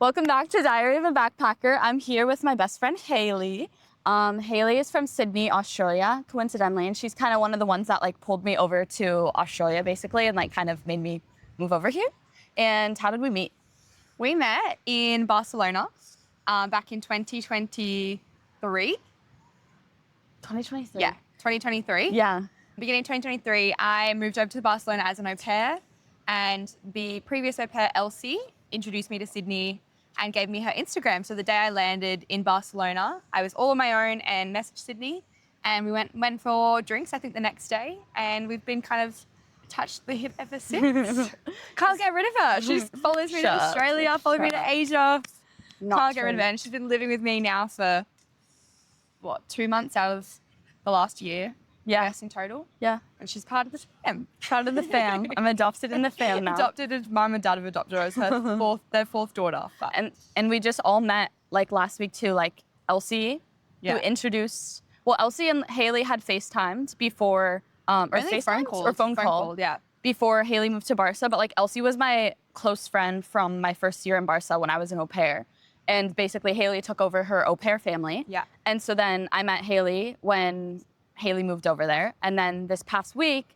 Welcome back to Diary of a Backpacker. I'm here with my best friend, Hayley. Hayley is from Sydney, Australia, coincidentally, and she's kind of one of the ones that like pulled me over to Australia, basically, and like kind of made me move over here. And how did we meet? We met in Barcelona back in 2023. 2023? Yeah, 2023. Yeah. Beginning of 2023, I moved over to Barcelona as an au pair, and the previous au pair, Elsie, introduced me to Sydney and gave me her Instagram. So the day I landed in Barcelona, I was all on my own and messaged Sydney, and we went for drinks, I think, the next day, and we've been kind of attached to the hip ever since. Can't get rid of her. She follows me to Australia, followed me to Asia. Can't get rid of her. And she's been living with me now for, 2 months out of the last year. Yeah. Yes, in total. Yeah. And she's part of the fam. Part of the fam. I'm adopted in the fam now. Adopted, as mum and dad have adopted her as their fourth daughter. But. And we just all met like last week too, like Elsie, who introduced, Elsie and Hayley had FaceTimed before, or phone call, yeah. Before Hayley moved to Barca, but like Elsie was my close friend from my first year in Barca when I was an au pair. And basically Hayley took over her au pair family. Yeah. And so then I met Hayley when Hayley moved over there. And then this past week,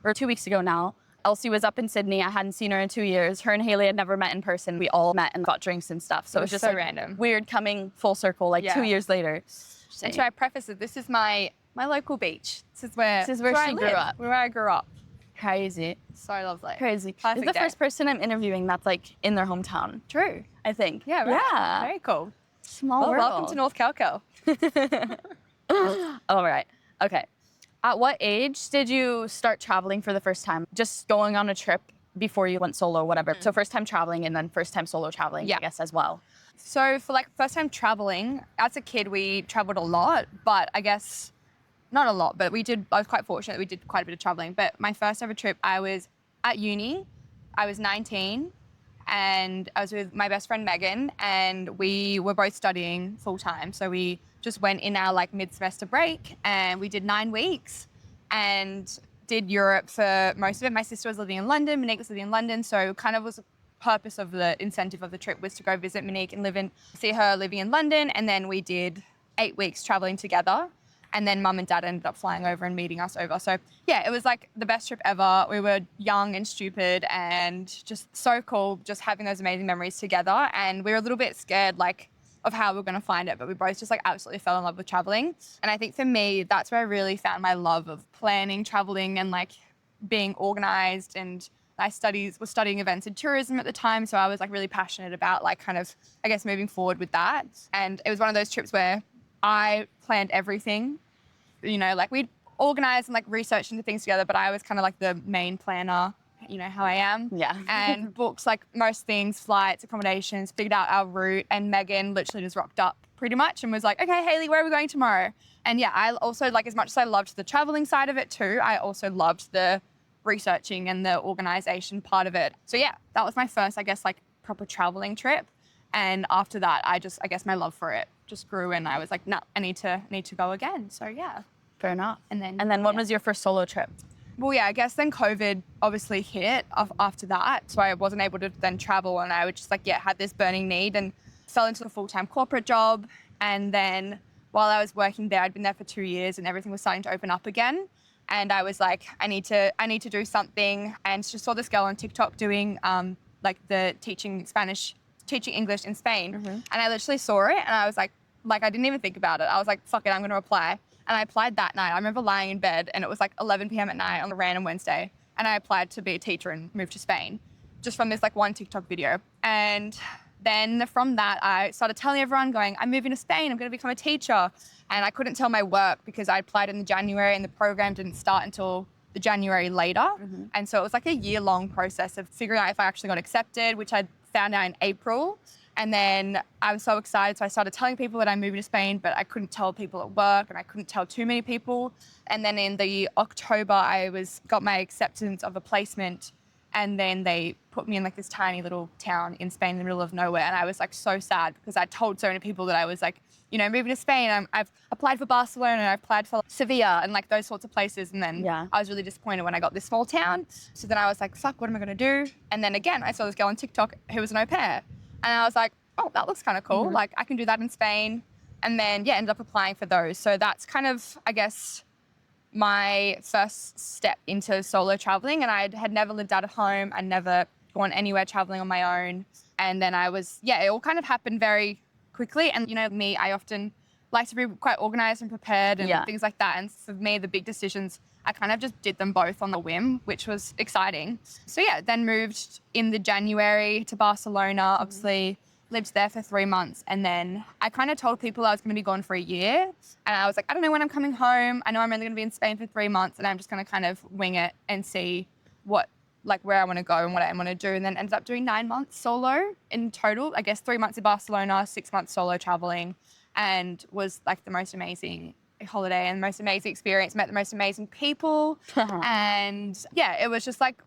or 2 weeks ago now, Elsie was up in Sydney. I hadn't seen her in 2 years. Her and Hayley had never met in person. We all met and got drinks and stuff. So it was just so like random. Weird coming full circle, like 2 years later. And should I preface it? This is my local beach. This is where she grew up. Where I grew up. Crazy. So lovely. Crazy. Perfect This is the first person I'm interviewing that's like in their hometown. True. I think. Yeah, right. Yeah. Very cool. Small world. Welcome to North Calco. All right. Okay. At what age did you start traveling for the first time? Just going on a trip before you went solo, whatever. So first time traveling and then first time solo traveling, I guess, as well. So for like first time traveling, as a kid, we traveled a lot, but I guess not a lot, but I was quite fortunate. We did quite a bit of traveling. But my first ever trip, I was at uni. I was 19 and I was with my best friend, Megan, and we were both studying full time. So we just went in our like mid-semester break and we did 9 weeks and did Europe for most of it. My sister was living in London, Monique was living in London. So kind of was the purpose of the incentive of the trip was to go visit Monique and see her living in London. And then we did 8 weeks traveling together. And then mum and dad ended up flying over and meeting us over. So yeah, it was like the best trip ever. We were young and stupid and just so cool, just having those amazing memories together. And we were a little bit scared like of how we were going to find it, but we both just like absolutely fell in love with traveling. And I think for me, that's where I really found my love of planning, traveling and like being organized. And I was studying events and tourism at the time. So I was like really passionate about like kind of, I guess, moving forward with that. And it was one of those trips where I planned everything. You know, like we'd organize and like research into things together, but I was kind of like the main planner, you know how I am. Yeah. And booked like most things, flights, accommodations, figured out our route. And Megan literally just rocked up pretty much and was like, okay, Hayley, where are we going tomorrow? And yeah, I also like, as much as I loved the traveling side of it too, I also loved the researching and the organization part of it. So yeah, that was my first, I guess, like proper traveling trip. And after that, I guess my love for it just grew and I was like, no, I need to go again. So yeah. Fair enough. And then when was your first solo trip? Well, yeah, I guess then COVID obviously hit after that. So I wasn't able to then travel and I would just like, had this burning need and fell into a full-time corporate job. And then while I was working there, I'd been there for 2 years and everything was starting to open up again. And I was like, I need to do something. And just saw this girl on TikTok doing like the teaching English in Spain. Mm-hmm. And I literally saw it and I was like I didn't even think about it. I was like, fuck it, I'm gonna apply. And I applied that night. I remember lying in bed and it was like 11 p.m. at night on a random Wednesday. And I applied to be a teacher and moved to Spain just from this like one TikTok video. And then from that, I started telling everyone going, I'm moving to Spain, I'm gonna become a teacher. And I couldn't tell my work because I applied in the January and the program didn't start until the January later. Mm-hmm. And so it was like a year-long process of figuring out if I actually got accepted, which I found out in April. And then I was so excited. So I started telling people that I'm moving to Spain, but I couldn't tell people at work and I couldn't tell too many people. And then in the October, I got my acceptance of a placement. And then they put me in like this tiny little town in Spain in the middle of nowhere. And I was like so sad because I told so many people that I was like, you know, moving to Spain. I've applied for Barcelona, I've applied for Sevilla and like those sorts of places. And then I was really disappointed when I got this small town. So then I was like, fuck, what am I going to do? And then again, I saw this girl on TikTok who was an au pair. And I was like, oh, that looks kind of cool. Like I can do that in Spain. And then, yeah, ended up applying for those. So that's kind of, I guess, my first step into solo traveling. And I had never lived out of home. I'd never gone anywhere traveling on my own. And then it all kind of happened very quickly. And, me, I often like to be quite organized and prepared and things like that. And for me, the big decisions, I kind of just did them both on the whim, which was exciting. So yeah, then moved in the January to Barcelona, obviously lived there for 3 months. And then I kind of told people I was going to be gone for a year. And I was like, I don't know when I'm coming home. I know I'm only going to be in Spain for 3 months and I'm just going to kind of wing it and see where I want to go and what I want to do. And then ended up doing 9 months solo in total. I guess 3 months in Barcelona, 6 months solo traveling, and was like the most amazing holiday and the most amazing experience. Met the most amazing people. And yeah, it was just like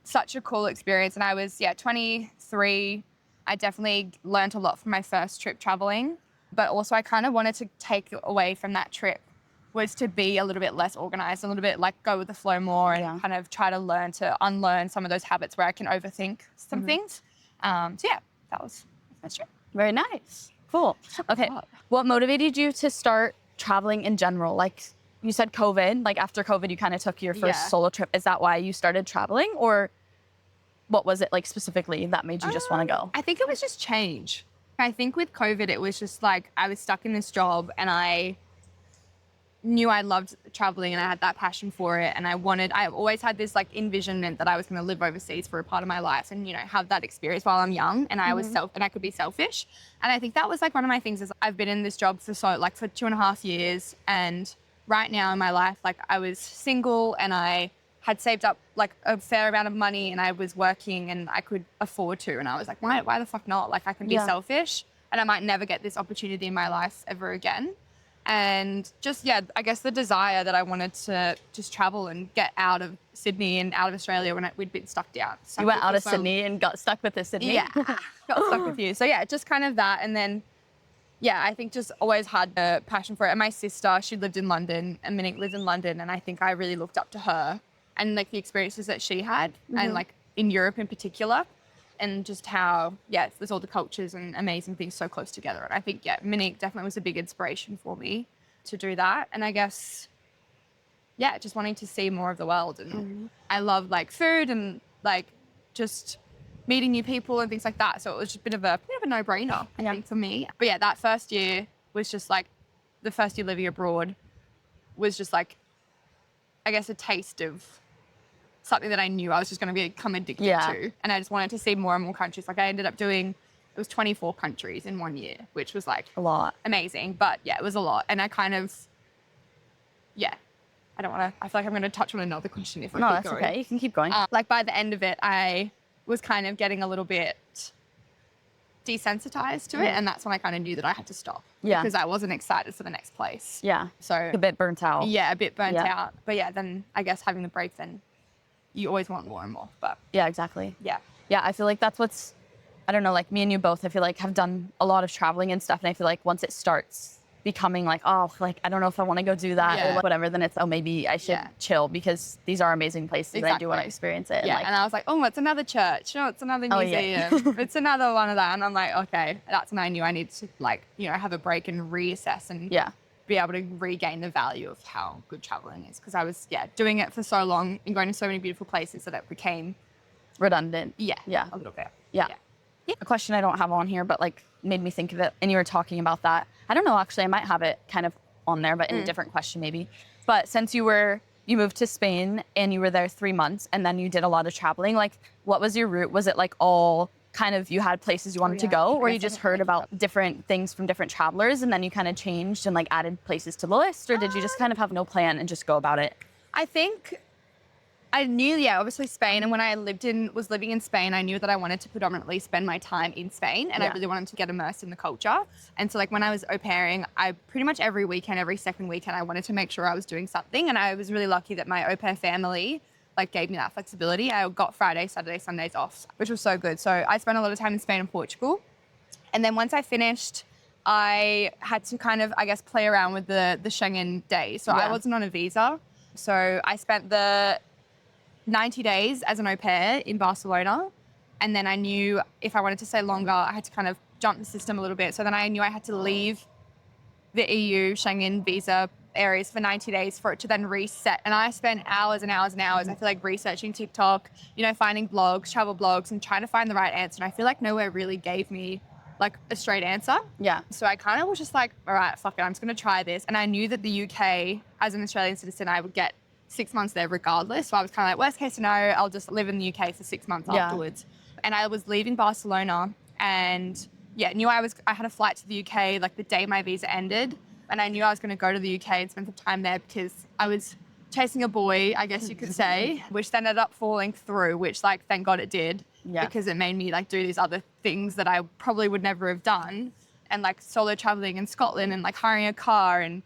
such a cool experience. And I was, 23. I definitely learned a lot from my first trip traveling, but also I kind of wanted to take away from that trip was to be a little bit less organized, a little bit like go with the flow more and kind of try to learn to unlearn some of those habits where I can overthink some things. So yeah, that was my first trip. Very nice. Cool. Okay. What motivated you to start traveling in general? Like you said COVID, like after COVID, you kind of took your first solo trip. Is that why you started traveling, or what was it like specifically that made you just want to go? I think it was just change. I think with COVID, it was just like I was stuck in this job and I knew I loved traveling and I had that passion for it. And I've always had this like envisionment that I was going to live overseas for a part of my life and, have that experience while I'm young. And I could be selfish. And I think that was like one of my things is I've been in this job for 2.5 years. And right now in my life, like I was single and I had saved up like a fair amount of money and I was working and I could afford to. And I was like, why the fuck not? Like I can be selfish and I might never get this opportunity in my life ever again. And just, I guess the desire that I wanted to just travel and get out of Sydney and out of Australia when we'd been stuck down. You went out of Sydney and got stuck with the Sydney? Yeah, got stuck with you. So yeah, just kind of that. And then, I think just always had a passion for it. And my sister, she lived in London and Monique lives in London. And I think I really looked up to her and like the experiences that she had and like in Europe in particular. And just how, there's all the cultures and amazing things so close together. And I think, Monique definitely was a big inspiration for me to do that. And I guess, just wanting to see more of the world. And I love like food and like just meeting new people and things like that. So it was just a bit of a no-brainer, I think, for me. But that first year was just like, the first year living abroad was just like, I guess a taste of something that I knew I was just going to become addicted to. And I just wanted to see more and more countries. Like I ended up doing, it was 24 countries in 1 year, which was like a lot. Amazing. But it was a lot. And I kind of, I feel like I'm going to touch on another question if I keep going. No, that's okay. You can keep going. Like by the end of it, I was kind of getting a little bit desensitized to it. And that's when I kind of knew that I had to stop. Yeah. Because I wasn't excited for the next place. Yeah. So a bit burnt out. Yeah, a bit burnt out. But then I guess having the break then, you always want more and more, but. Yeah, exactly. Yeah. Yeah, I feel like that's what's, I don't know, like me and you both, I feel like have done a lot of traveling and stuff. And I feel like once it starts becoming like, oh, like, I don't know if I want to go do that or whatever, then it's, oh, maybe I should chill because these are amazing places and I do want to experience it. Yeah, and I was like, oh, it's another church. No, it's another museum. It's another one of that. And I'm like, okay, that's when I knew I needed to like, have a break and reassess and be able to regain the value of how good traveling is. Because I was, doing it for so long and going to so many beautiful places that it became redundant. Yeah. A little bit. Yeah. A question I don't have on here, but like made me think of it. And you were talking about that. I don't know, actually, I might have it kind of on there, but in a different question maybe. But since you moved to Spain and you were there 3 months and then you did a lot of traveling, like what was your route? Was it like all kind of you had places you wanted to go, or you just heard about different things from different travelers and then you kind of changed and like added places to the list, or did you just kind of have no plan and just go about it? I think I knew, obviously Spain. And when I was living in Spain, I knew that I wanted to predominantly spend my time in Spain and I really wanted to get immersed in the culture. And so like when I was au pairing, I pretty much every second weekend, I wanted to make sure I was doing something. And I was really lucky that my au pair family like gave me that flexibility. I got Friday, Saturday, Sundays off, which was so good. So I spent a lot of time in Spain and Portugal. And then once I finished, I had to kind of, I guess, play around with the Schengen days. So I wasn't on a visa. So I spent the 90 days as an au pair in Barcelona. And then I knew if I wanted to stay longer, I had to kind of jumped the system a little bit. So then I knew I had to leave the EU Schengen visa areas for 90 days for it to then reset. And I spent hours and hours and hours, I feel like, researching TikTok, finding blogs, travel blogs, and trying to find the right answer. And I feel like nowhere really gave me like a straight answer. Yeah. So I kind of was just like, all right, fuck it, I'm just going to try this. And I knew that the UK, as an Australian citizen, I would get 6 months there regardless. So I was kind of like, worst case scenario, I'll just live in the UK for 6 months afterwards. And I was leaving Barcelona and knew I had a flight to the UK like the day my visa ended. And I knew I was going to go to the UK and spend some time there because I was chasing a boy, I guess you could say, which then ended up falling through, which like, thank God it did, because it made me like do these other things that I probably would never have done. And like solo traveling in Scotland and like hiring a car and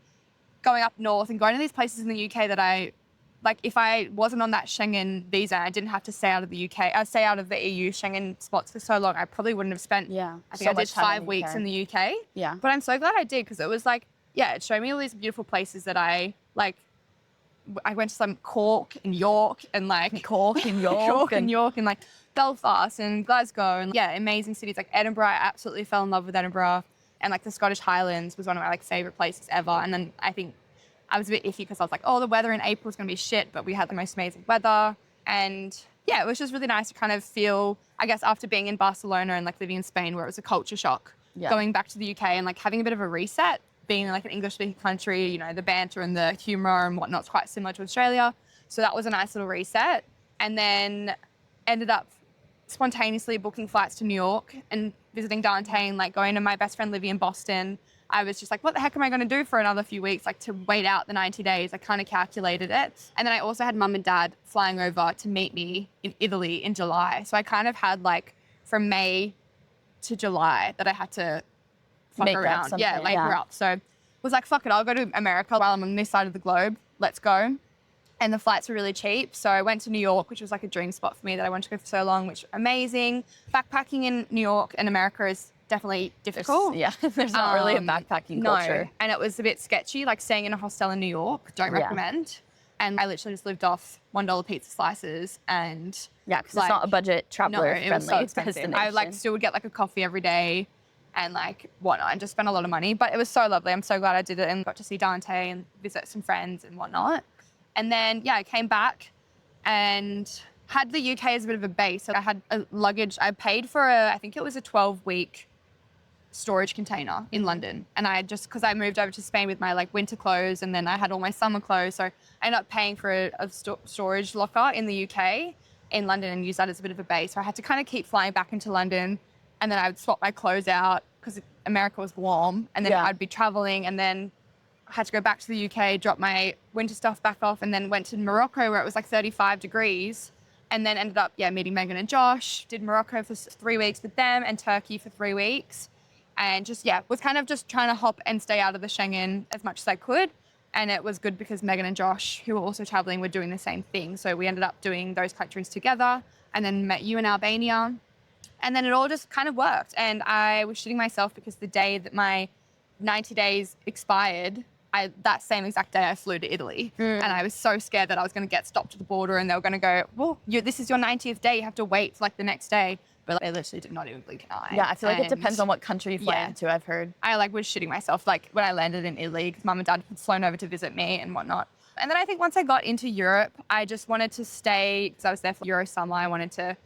going up north and going to these places in the UK that I, like if I wasn't on that Schengen visa, I didn't have to stay out of the UK, stay out of the EU Schengen spots for so long, I probably wouldn't have spent, I think I did 5 weeks in the UK. Yeah. But I'm so glad I did because it was like, it showed me all these beautiful places that I like. I went to some Cork and York and like Cork and York and like Belfast and Glasgow and amazing cities like Edinburgh. I absolutely fell in love with Edinburgh, and like the Scottish Highlands was one of my like favorite places ever. And then I think I was a bit iffy because I was like, oh, the weather in April is going to be shit, but we had the most amazing weather. And it was just really nice to kind of feel, I guess, after being in Barcelona and like living in Spain where it was a culture shock, going back to the UK and like having a bit of a reset, being in like an English-speaking country, the banter and the humour and whatnot's quite similar to Australia. So that was a nice little reset. And then ended up spontaneously booking flights to New York and visiting Dante and like going to my best friend Livy in Boston. I was just like, what the heck am I going to do for another few weeks? Like to wait out the 90 days. I kind of calculated it. And then I also had mum and dad flying over to meet me in Italy in July. So I kind of had like from May to July that I had to fuck around. Labor up. So was like, fuck it, I'll go to America while I'm on this side of the globe. Let's go. And the flights were really cheap. So I went to New York, which was like a dream spot for me that I wanted to go for so long, which amazing. Backpacking in New York and America is definitely difficult. There's not really a backpacking culture. No. And it was a bit sketchy, like staying in a hostel in New York, don't recommend. And I literally just lived off $1 pizza slices and because it's not a budget traveler friendly. It was so expensive. I like still would get like a coffee every day and like whatnot and just spend a lot of money. But it was so lovely. I'm so glad I did it and got to see Dante and visit some friends and whatnot. And then, I came back and had the UK as a bit of a base. So I had a luggage. I paid for I think it was a 12-week storage container in London. And I just, because I moved over to Spain with my like winter clothes and then I had all my summer clothes. So I ended up paying for a storage locker in the UK in London and use that as a bit of a base. So I had to kind of keep flying back into London. And then I would swap my clothes out because America was warm. And then I'd be traveling and then I had to go back to the UK, drop my winter stuff back off, and then went to Morocco where it was like 35 degrees. And then ended up, meeting Megan and Josh. Did Morocco for 3 weeks with them and Turkey for 3 weeks. And just, was kind of just trying to hop and stay out of the Schengen as much as I could. And it was good because Megan and Josh, who were also traveling, were doing the same thing. So we ended up doing those countries together and then met you in Albania. And then it all just kind of worked. And I was shitting myself because the day that my 90 days expired, that same exact day I flew to Italy. And I was so scared that I was going to get stopped at the border and they were going to go, well, this is your 90th day. You have to wait for like the next day. But they literally did not even blink an eye. Yeah, I feel like it depends on what country you fly into, I've heard. I like was shitting myself like when I landed in Italy because mum and dad had flown over to visit me and whatnot. And then I think once I got into Europe, I just wanted to stay because I was there for Euro summer. I wanted to,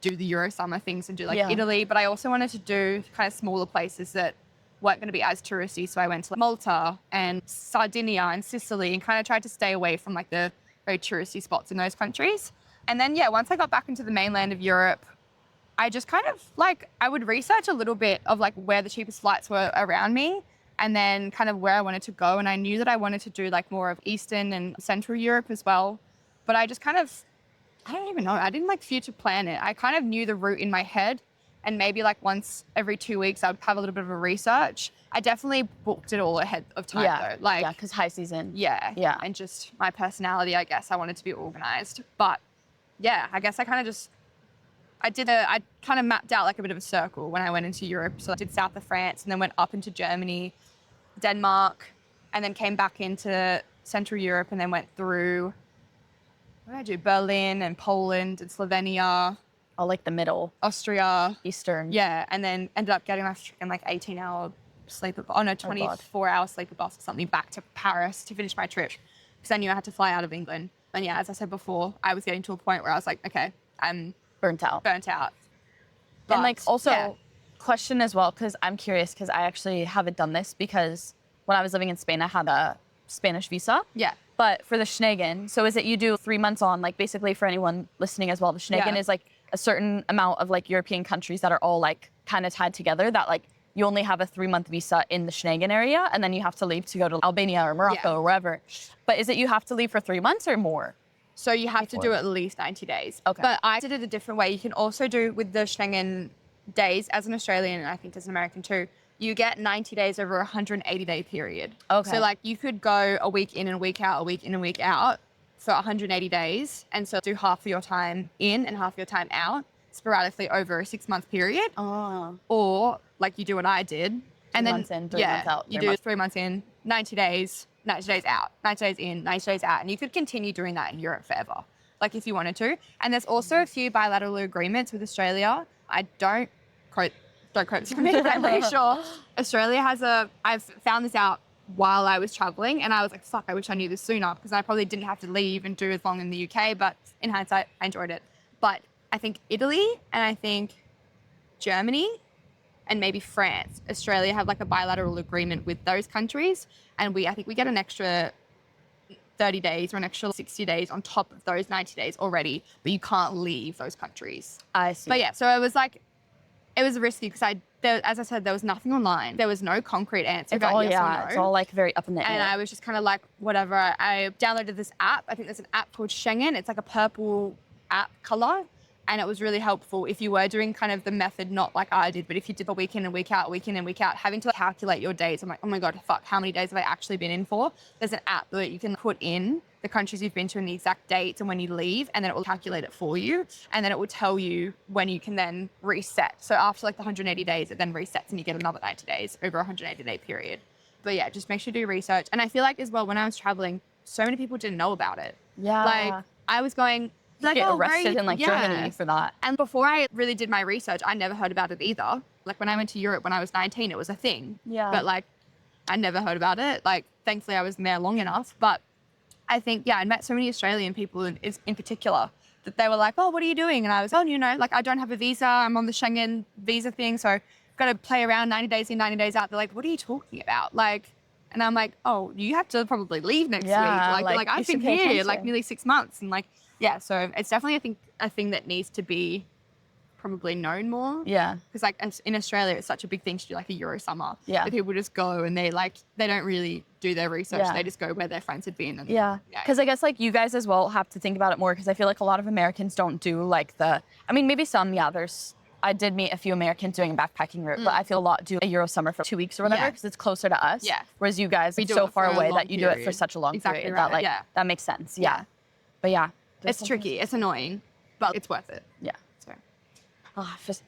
do the Euro summer things and do like Italy. But I also wanted to do kind of smaller places that weren't going to be as touristy. So I went to like Malta and Sardinia and Sicily and kind of tried to stay away from like the very touristy spots in those countries. And then, once I got back into the mainland of Europe, I just kind of like, I would research a little bit of like where the cheapest flights were around me and then kind of where I wanted to go. And I knew that I wanted to do like more of Eastern and Central Europe as well. But I just kind of, I don't even know. I didn't like future plan it. I kind of knew the route in my head. And maybe like once every 2 weeks, I would have a little bit of a research. I definitely booked it all ahead of time though. Like, because high season. Yeah. And just my personality, I guess I wanted to be organized. But I guess I kind of just, I kind of mapped out like a bit of a circle when I went into Europe. So I did south of France and then went up into Germany, Denmark, and then came back into Central Europe and then went through, what did I do? Berlin and Poland and Slovenia Oh, like the middle, Austria, Eastern. yeah, and then ended up getting off in like 18-hour sleeper, 24-hour sleeper bus or something back to Paris to finish my trip because I knew I had to fly out of England. And yeah, as I said before, I was getting to a point where I was like, okay, I'm Burnt out. But, and like also yeah. question as well, because I'm curious because I actually haven't done this because when I was living in Spain, I had a Spanish visa. Yeah. But for the Schengen, so is it you do 3 months on, like basically for anyone listening as well, the Schengen is like a certain amount of like European countries that are all like kind of tied together that like you only have a 3-month visa in the Schengen area and then you have to leave to go to Albania or Morocco or wherever. But is it you have to leave for 3 months or more? So you have to do at least 90 days. Okay. But I did it a different way. You can also do with the Schengen days as an Australian, and I think as an American too, you get 90 days over a 180-day period. Okay. So like you could go a week in and a week out, a week in and a week out for 180 days. And so do half of your time in and half of your time out sporadically over a 6-month period. Oh. Or like you do what I did. 3 months in, 3 months out. You do 3 months in, 90 days, 90 days out, 90 days in, 90 days out. And you could continue doing that in Europe forever, like if you wanted to. And there's also a few bilateral agreements with Australia. I don't quote this for me, but I'm pretty sure Australia has I've found this out while I was traveling and I was like, fuck, I wish I knew this sooner because I probably didn't have to leave and do as long in the UK, but in hindsight, I enjoyed it. But I think Italy and I think Germany and maybe France, Australia have like a bilateral agreement with those countries. And I think we get an extra 30 days or an extra 60 days on top of those 90 days already, but you can't leave those countries. I see. But yeah, so it was risky because as I said, there was nothing online. There was no concrete answer about yes or no. It's all like very up in the air. And I was just kind of like, whatever. I downloaded this app. I think there's an app called Schengen. It's like a purple app color. And it was really helpful if you were doing kind of the method, not like I did, but if you did a week in and week out, week in and week out, having to calculate your days. I'm like, oh my God, fuck, how many days have I actually been in for? There's an app that you can put in the countries you've been to and the exact dates and when you leave, and then it will calculate it for you. And then it will tell you when you can then reset. So after like the 180 days, it then resets and you get another 90 days over a 180-day period. But yeah, just make sure you do research. And I feel like as well, when I was traveling, so many people didn't know about it. Yeah. Like I was going, like, get arrested great. in like Germany for that. And before I really did my research, I never heard about it either. Like when I went to Europe when I was 19, it was a thing. Yeah. But like, I never heard about it. Like, thankfully I was there long enough. But I think, I met so many Australian people in particular that they were like, oh, what are you doing? And I was, like I don't have a visa. I'm on the Schengen visa thing. So I've got to play around 90 days in, 90 days out. They're like, what are you talking about? Like, and I'm like, oh, you have to probably leave next week. Like I've been here like nearly 6 months. And like, yeah, so it's definitely, I think, a thing that needs to be probably known more. Yeah. Because like in Australia, it's such a big thing to do like a Euro summer. Yeah. That people just go and they don't really do their research. Yeah. They just go where their friends had been. And, yeah. Because I guess like you guys as well have to think about it more because I feel like a lot of Americans don't do like maybe some, I did meet a few Americans doing a backpacking route, but I feel a lot do a Euro summer for 2 weeks or whatever because it's closer to us. Yeah. Whereas you guys are so far away that you do it for such a long period. Right. That makes sense. Yeah. But yeah. It's tricky. It's annoying, but it's worth it. Yeah.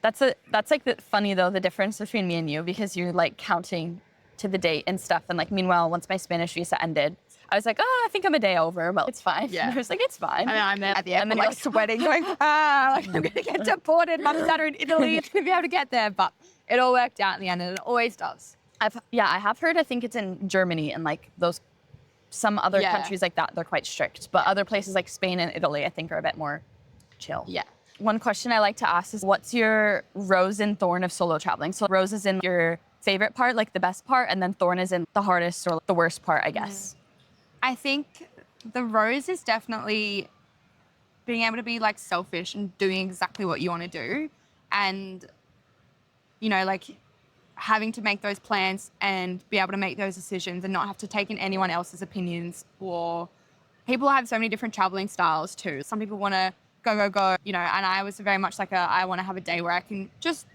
That's like funny though, the difference between me and you because you're like counting to the date and stuff. And like, meanwhile, once my Spanish visa ended, I was like, I think I'm a day over, but it's fine. Yeah. I was like, it's fine. I mean, I'm there at the end, and then like sweating, going, like I'm going to get deported. Mum and Dad are in Italy. It's going to be able to get there. But it all worked out in the end and it always does. I have heard, I think it's in Germany and like some other countries like that, they're quite strict. But other places like Spain and Italy, I think are a bit more chill. Yeah. One question I like to ask is what's your rose and thorn of solo traveling? So rose is in your favorite part, like the best part, and then thorn is in the hardest or the worst part, I guess. I think the rose is definitely being able to be like selfish and doing exactly what you want to do. And, like having to make those plans and be able to make those decisions and not have to take in anyone else's opinions. Or people have so many different traveling styles too. Some people want to go, and I was very much like I want to have a day where I can just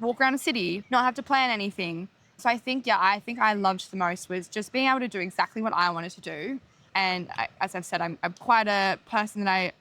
walk around a city, not have to plan anything. So I think I loved the most was just being able to do exactly what I wanted to do. And as I've said, I'm quite a person that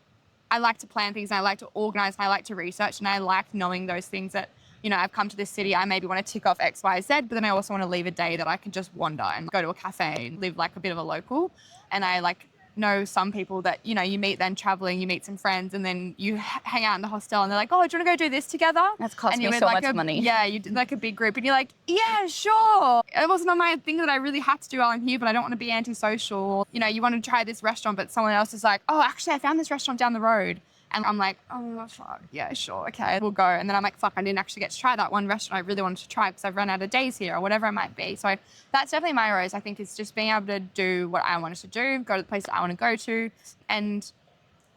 I like to plan things and I like to organize and I like to research and I like knowing those things that, I've come to this city, I maybe want to tick off X, Y, Z, but then I also want to leave a day that I can just wander and go to a cafe and live like a bit of a local. And I like know some people that, you know, you meet then traveling, you meet some friends, and then you hang out in the hostel and they're like, oh, do you want to go do this together? That's cost and me you so like much money. Yeah, you did like a big group and you're like, yeah, sure. It wasn't on my thing that I really had to do while I'm here, but I don't want to be antisocial. You know, you want to try this restaurant, but someone else is like, oh, actually, I found this restaurant down the road. And I'm like, oh, fuck, yeah, sure, okay, we'll go. And then I'm like, fuck, I didn't actually get to try that one restaurant I really wanted to try because I've run out of days here or whatever it might be. So that's definitely my rose. I think it's just being able to do what I wanted to do, go to the place that I want to go to. And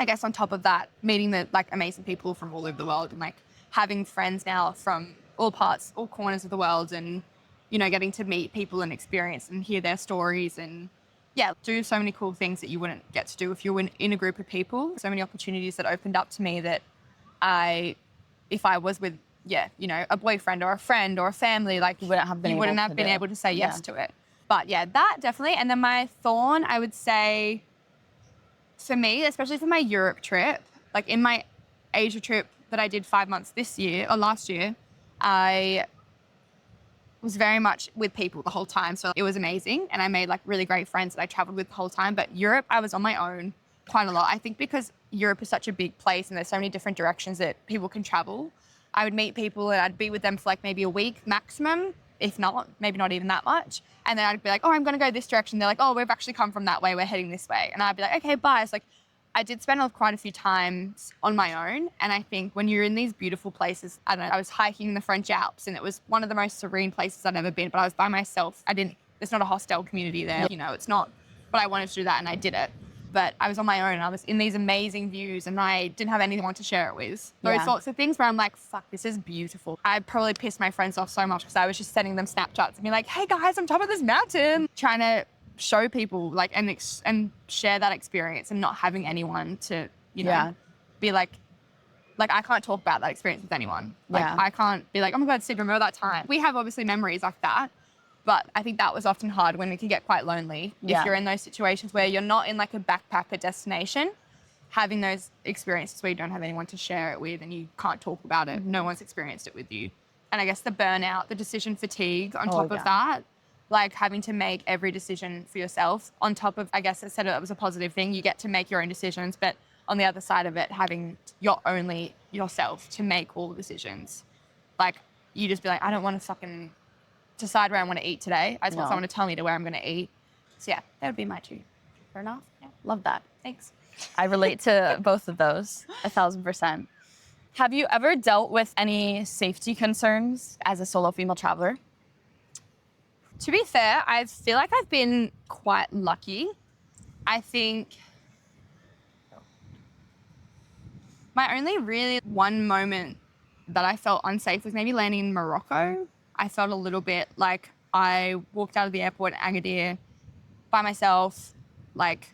I guess on top of that, meeting the like amazing people from all over the world and like having friends now from all parts, all corners of the world and, you know, getting to meet people and experience and hear their stories and yeah, do so many cool things that you wouldn't get to do if you were in a group of people. So many opportunities that opened up to me that if I was with, yeah, you know, a boyfriend or a friend or a family, like You wouldn't have been able to say yes to it. But yeah, that definitely. And then my thorn, I would say for me, especially for my Europe trip, like in my Asia trip that I did 5 months this year or last year, I was very much with people the whole time. So it was amazing. And I made like really great friends that I traveled with the whole time. But Europe, I was on my own quite a lot. I think because Europe is such a big place and there's so many different directions that people can travel. I would meet people and I'd be with them for like maybe a week maximum, if not, maybe not even that much. And then I'd be like, oh, I'm going to go this direction. They're like, oh, we've actually come from that way. We're heading this way. And I'd be like, okay, bye. It's like, I did spend quite a few times on my own. And I think when you're in these beautiful places, I don't know, I was hiking in the French Alps and it was one of the most serene places I'd ever been, but I was by myself. There's not a hostel community there, you know, it's not, but I wanted to do that and I did it. But I was on my own and I was in these amazing views and I didn't have anyone to share it with. Those sorts of things where I'm like, fuck, this is beautiful. I probably pissed my friends off so much because I was just sending them Snapchats and being like, hey guys, I'm top of this mountain. Trying to show people like and share that experience and not having anyone to, you know, be like I can't talk about that experience with anyone. Like I can't be like, oh my God, Sid, remember that time? We have obviously memories like that. But I think that was often hard when it can get quite lonely. If you're in those situations where you're not in like a backpacker destination, having those experiences where you don't have anyone to share it with and you can't talk about it, no one's experienced it with you. And I guess the burnout, the decision fatigue on top of that, like having to make every decision for yourself on top of, I guess I said it was a positive thing, you get to make your own decisions, but on the other side of it, having your only yourself to make all the decisions. Like you just be like, I don't want to fucking decide where I want to eat today. I just want someone to tell me where I'm going to eat. So yeah, that would be my two. Fair enough. Yeah. Love that. Thanks. I relate to both of those 1,000%. Have you ever dealt with any safety concerns as a solo female traveler? To be fair, I feel like I've been quite lucky. I think my only really one moment that I felt unsafe was maybe landing in Morocco. I felt a little bit like I walked out of the airport in Agadir by myself, like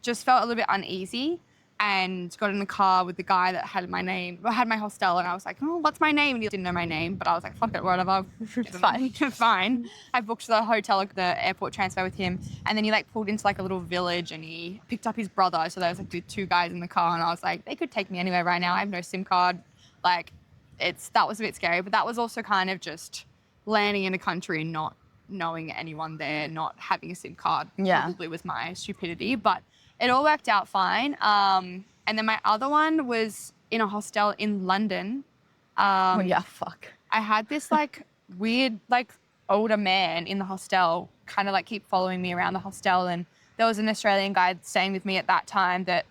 just felt a little bit uneasy and got in the car with the guy that had my name, had my hostel, and I was like, oh, what's my name? And he didn't know my name, but I was like, fuck it, whatever. It's fine. Fine. I booked the hotel, the airport transfer with him, and then he like pulled into like a little village and he picked up his brother. So there was like two guys in the car and I was like, they could take me anywhere right now. I have no SIM card. Like that was a bit scary, but that was also kind of just landing in a country and not knowing anyone there, not having a SIM card probably was my stupidity, but it all worked out fine. And then my other one was in a hostel in London. I had this like weird, like older man in the hostel kind of like keep following me around the hostel. And there was an Australian guy staying with me at that time that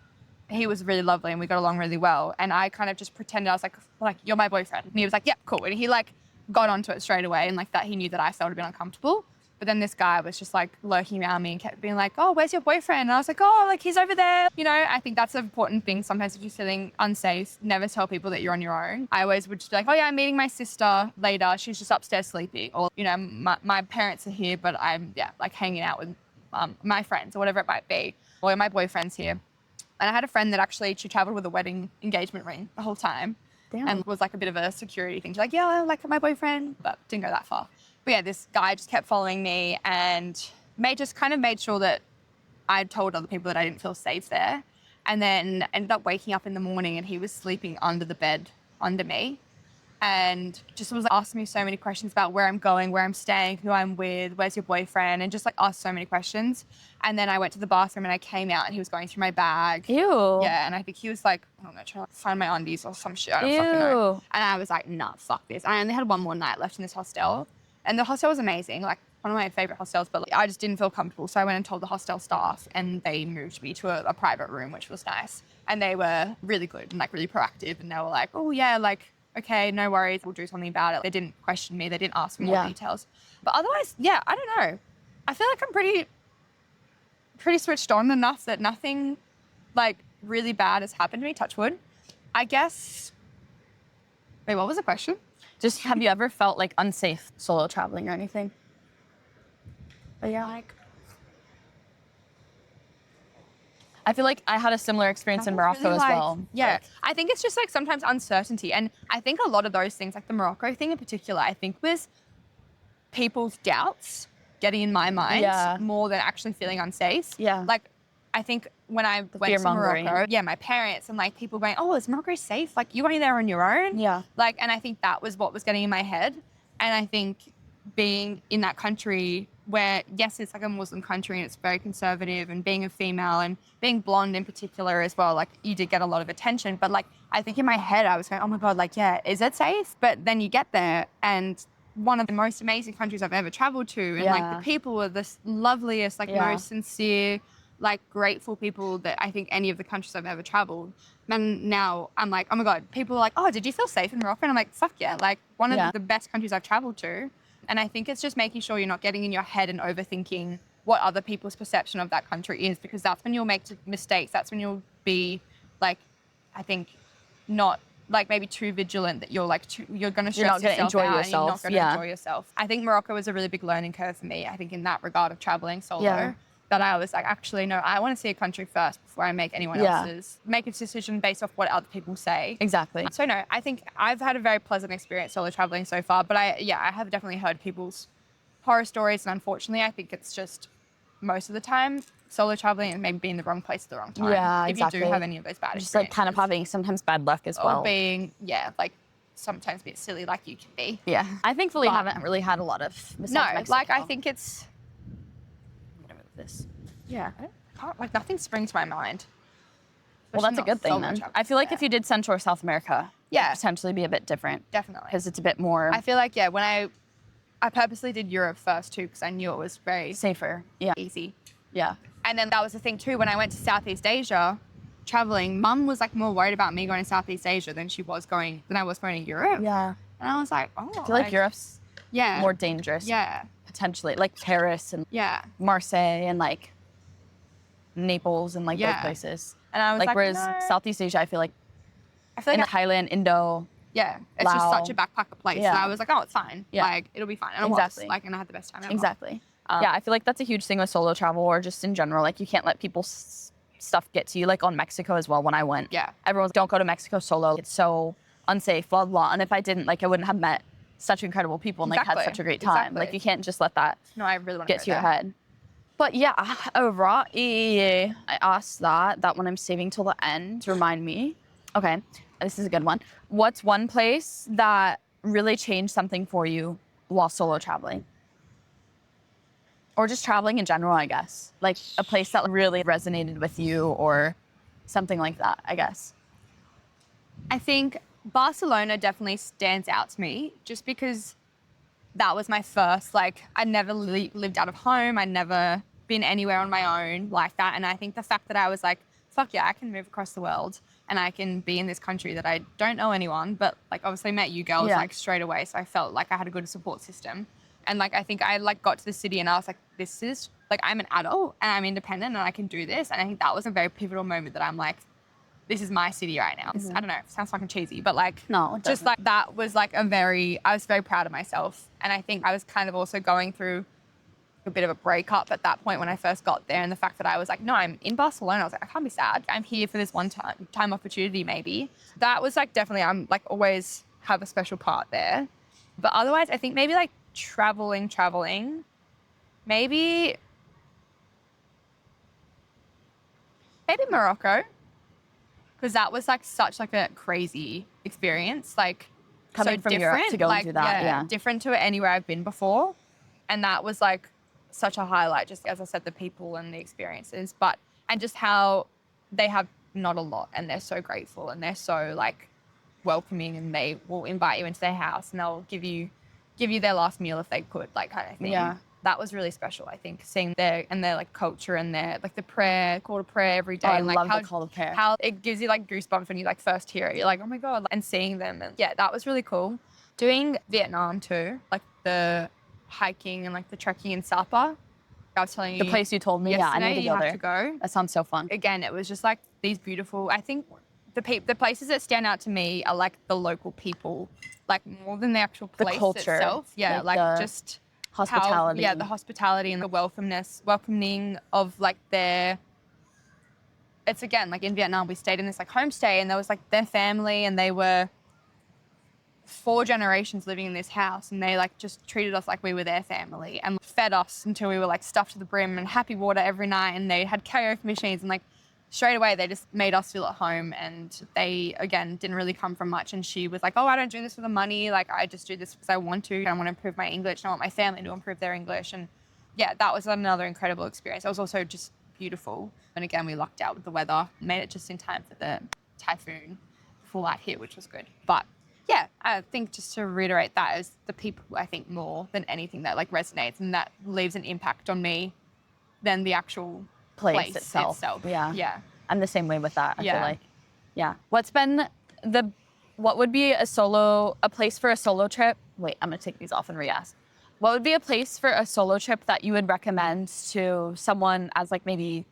he was really lovely and we got along really well. And I kind of just pretended I was like, you're my boyfriend. And he was like, yep, cool. And he like got onto it straight away. And like that, he knew that I felt a bit uncomfortable. But then this guy was just like lurking around me and kept being like, oh, where's your boyfriend? And I was like, oh, like he's over there. You know, I think that's an important thing. Sometimes if you're feeling unsafe, never tell people that you're on your own. I always would just be like, oh yeah, I'm meeting my sister later. She's just upstairs sleeping. Or, you know, my parents are here, but I'm, like hanging out with my friends or whatever it might be. Or my boyfriend's here. And I had a friend that actually, she traveled with a wedding engagement ring the whole time. Damn. And was like a bit of a security thing. She's like, yeah, I like my boyfriend, but didn't go that far. But yeah, this guy just kept following me and made sure that I told other people that I didn't feel safe there. And then ended up waking up in the morning and he was sleeping under the bed under me. and just was like, asking me so many questions about where I'm going, where I'm staying, who I'm with, where's your boyfriend, and just like asked so many questions. And then I went to the bathroom and I came out and he was going through my bag. Ew. Yeah, and I think he was like, I don't know, trying to find my undies or some shit. I don't fucking know. Ew. And I was like, nah, fuck this. I only had one more night left in this hostel. And the hostel was amazing, like one of my favorite hostels, but like, I just didn't feel comfortable. So I went and told the hostel staff and they moved me to a private room, which was nice. And they were really good and like really proactive. And they were like, oh yeah, like, okay, no worries, we'll do something about it. They didn't question me. They didn't ask for more details. But otherwise, yeah, I don't know. I feel like I'm pretty switched on enough that nothing like really bad has happened to me, touch wood. I guess, wait, what was the question? Just have you ever felt like unsafe solo traveling or anything? But yeah, Like, I feel like I had a similar experience in Morocco as well. Yeah, Like, I think it's just like sometimes uncertainty. And I think a lot of those things, like the Morocco thing in particular, I think was people's doubts getting in my mind more than actually feeling unsafe. Yeah. Like, I think when I went to fear-mongering. Morocco, my parents and like people going, oh, is Morocco safe? Like, you're going there on your own? Yeah. Like, and I think that was what was getting in my head. And I think being in that country where, yes, it's like a Muslim country and it's very conservative, and being a female and being blonde in particular as well, like you did get a lot of attention. But like, I think in my head, I was going, oh my God, like, yeah, is it safe? But then you get there and one of the most amazing countries I've ever traveled to. And like the people were the loveliest, like most sincere, like grateful people that I think any of the countries I've ever traveled. And now I'm like, oh my God, people are like, oh, did you feel safe in Morocco? And I'm like, fuck yeah, like one of the best countries I've traveled to. And I think it's just making sure you're not getting in your head and overthinking what other people's perception of that country is, because that's when you'll make mistakes. That's when you'll be like, I think, not like maybe too vigilant that you're like, you're going to stress yourself out and you're not going to enjoy yourself. I think Morocco was a really big learning curve for me. I think in that regard of traveling solo, that I was like, actually, no, I want to see a country first before I make anyone else's, make a decision based off what other people say. Exactly. So no, I think I've had a very pleasant experience solo traveling so far, but I have definitely heard people's horror stories. And unfortunately, I think it's just most of the time solo traveling and maybe being in the wrong place at the wrong time. Yeah, if exactly. you do have any of those bad Just like kind of having sometimes bad luck as well. Or being, like sometimes a bit silly like you can be. Yeah. I thankfully haven't really had a lot of mistakes. No, in Mexico. like I think it's, I'm gonna move this. yeah, I can't, like nothing springs to my mind. Well, that's a good thing then. I feel like if you did Central or South America, it would potentially be a bit different. Definitely. Because it's a bit more I feel like, when I purposely did Europe first too, because I knew it was very safer. Yeah. easy. Yeah. And then that was the thing too, when I went to Southeast Asia traveling, Mum was like more worried about me going to Southeast Asia than I was going to Europe. Yeah. And I was like, oh. I feel like Europe's more dangerous. Yeah. Potentially. Like Paris and Marseille and like Naples and like those places. And I was like, whereas no. Southeast Asia, I feel like in Thailand, Indo. Yeah, it's Laos. just such a backpacker place. Yeah. And I was like, oh, it's fine. Yeah. Like, it'll be fine. And it was. Like, and I had the best time ever. Exactly. Yeah, I feel like that's a huge thing with solo travel or just in general. Like, you can't let people's stuff get to you. Like, on Mexico as well, when I went. Yeah. Everyone's, don't go to Mexico solo. It's so unsafe, blah, blah. And if I didn't, like, I wouldn't have met such incredible people and, like, had such a great time. Exactly. Like, you can't just let that I really want to get to your head. But yeah, overall, I asked that one I'm saving till the end to remind me. Okay, this is a good one. What's one place that really changed something for you while solo traveling? Or just traveling in general, I guess. Like a place that really resonated with you or something like that, I guess. I think Barcelona definitely stands out to me just because that was my first, like, I'd never lived out of home. I'd never been anywhere on my own like that. And I think the fact that I was like, fuck yeah, I can move across the world and I can be in this country that I don't know anyone, but like obviously met you girls like straight away. So I felt like I had a good support system. And like, I think I like got to the city and I was like, this is like, I'm an adult and I'm independent and I can do this. And I think that was a very pivotal moment that I'm like, this is my city right now. I don't know, it sounds fucking cheesy, but like, no, just like that was like I was very proud of myself. And I think I was kind of also going through a bit of a breakup at that point when I first got there. And the fact that I was like, no, I'm in Barcelona. I was like, I can't be sad. I'm here for this one time opportunity maybe. That was like definitely, I'm like always have a special part there. But otherwise, I think maybe like traveling, maybe Morocco. Because that was like such like a crazy experience. Like, Coming from Europe to go and do that, yeah. Different to anywhere I've been before. And that was like such a highlight, just as I said, the people and the experiences, and just how they have not a lot and they're so grateful and they're so like welcoming, and they will invite you into their house and they'll give you their last meal if they could, like kind of thing. Yeah. That was really special, I think, seeing their like culture and their like the call to prayer every day. Oh, I and, like, love the call to prayer. How it gives you like goosebumps when you like first hear it. You're like, oh my God, and seeing them. And yeah, that was really cool. Doing Vietnam too, like the hiking and like the trekking in Sapa. I was telling you. The place you told me, yeah, I need to go there. To go. That sounds so fun. Again, it was just like these beautiful, I think the places that stand out to me are like the local people, like more than the actual place culture, itself. Yeah, like just hospitality. The hospitality and the welcoming of like it's again, like in Vietnam, we stayed in this like homestay, and there was like their family, and they were 4 generations living in this house, and they like just treated us like we were their family and fed us until we were like stuffed to the brim, and happy water every night, and they had karaoke machines, and like straight away they just made us feel at home. And they again didn't really come from much, and she was like, oh, I don't do this for the money, like I just do this because I want to improve my English, and I want my family to improve their English. And yeah, that was another incredible experience. It was also just beautiful, and again we lucked out with the weather, made it just in time for the typhoon before that hit, which was good. But yeah, I think just to reiterate, that is the people, I think, more than anything that like resonates and that leaves an impact on me than the actual place itself. Yeah. Yeah. I'm the same way with that, I feel like. Yeah. What would be a place for a solo trip? Wait, I'm going to take these off and re-ask. What would be a place for a solo trip that you would recommend to someone as like maybe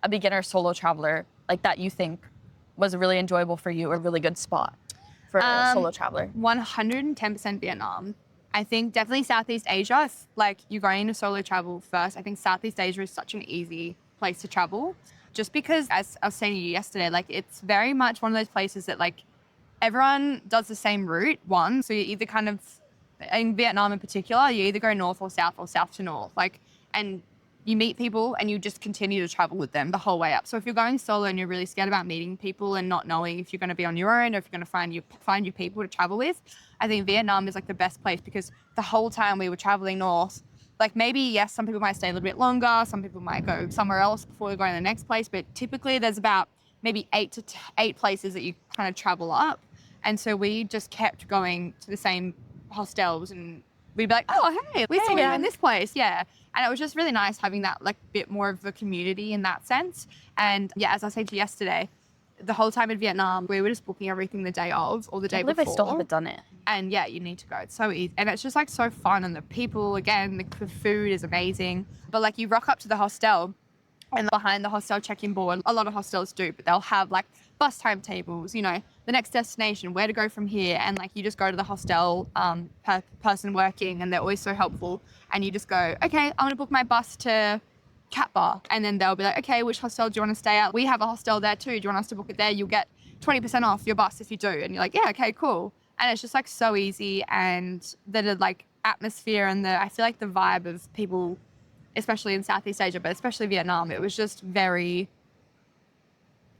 a beginner solo traveler, like that you think was really enjoyable for you, or a really good spot for a solo traveler? 110% Vietnam. I think definitely Southeast Asia. If like you're going to solo travel first, I think Southeast Asia is such an easy place to travel, just because, as I was saying to you yesterday, like it's very much one of those places that like everyone does the same route. So you either kind of, in Vietnam in particular, you either go north or south to north, like, and you meet people and you just continue to travel with them the whole way up. So if you're going solo and you're really scared about meeting people and not knowing if you're going to be on your own or if you're going to find your people to travel with, I think Vietnam is like the best place, because the whole time we were traveling north, like maybe, yes, some people might stay a little bit longer, some people might go somewhere else before they're going to the next place, but typically there's about maybe 8 places that you kind of travel up. And so we just kept going to the same hostels, and we'd be like, oh, hey, we saw you in this place. Yeah. And it was just really nice having that like bit more of a community in that sense. And yeah, as I said to you yesterday, the whole time in Vietnam, we were just booking everything the day of or the day before. I still haven't done it. And yeah, you need to go. It's so easy. And it's just like so fun. And the people, again, the food is amazing. But like you rock up to the hostel, and behind the hostel check-in board, a lot of hostels do, but they'll have like bus timetables, you know, the next destination, where to go from here. And like you just go to the hostel person working, and they're always so helpful. And you just go, okay, I'm going to book my bus to Cat Bar. And then they'll be like, okay, which hostel do you want to stay at? We have a hostel there too. Do you want us to book it there? You'll get 20% off your bus if you do. And you're like, yeah, okay, cool. And it's just like so easy. And the like atmosphere and I feel like the vibe of people, especially in Southeast Asia, but especially Vietnam, it was just very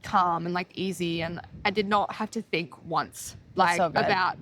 calm and like easy. And I did not have to think once like about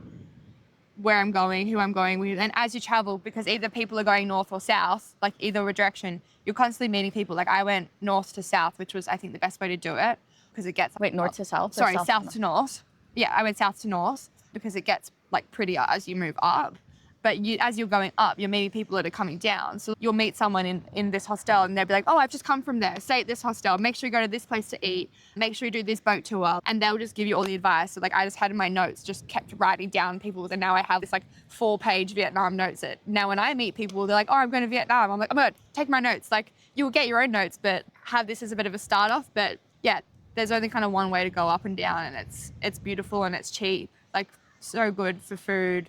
where I'm going, who I'm going with. And as you travel, because either people are going north or south, like either direction, you're constantly meeting people. Like I went north to south, which was, I think, the best way to do it, because it gets... Wait, north to south? Sorry, south to north. Yeah, I went south to north because it gets like prettier as you move up. But as you're going up, you're meeting people that are coming down. So you'll meet someone in this hostel, and they'll be like, oh, I've just come from there. Stay at this hostel. Make sure you go to this place to eat. Make sure you do this boat tour. And they'll just give you all the advice. So like I just had in my notes, just kept writing down people. And now I have this like 4-page Vietnam notes. Now when I meet people, they're like, oh, I'm going to Vietnam. I'm like, oh my God, take my notes. Like you'll get your own notes, but have this as a bit of a start off. But yeah, there's only kind of one way to go up and down, and it's beautiful and it's cheap. Like so good for food.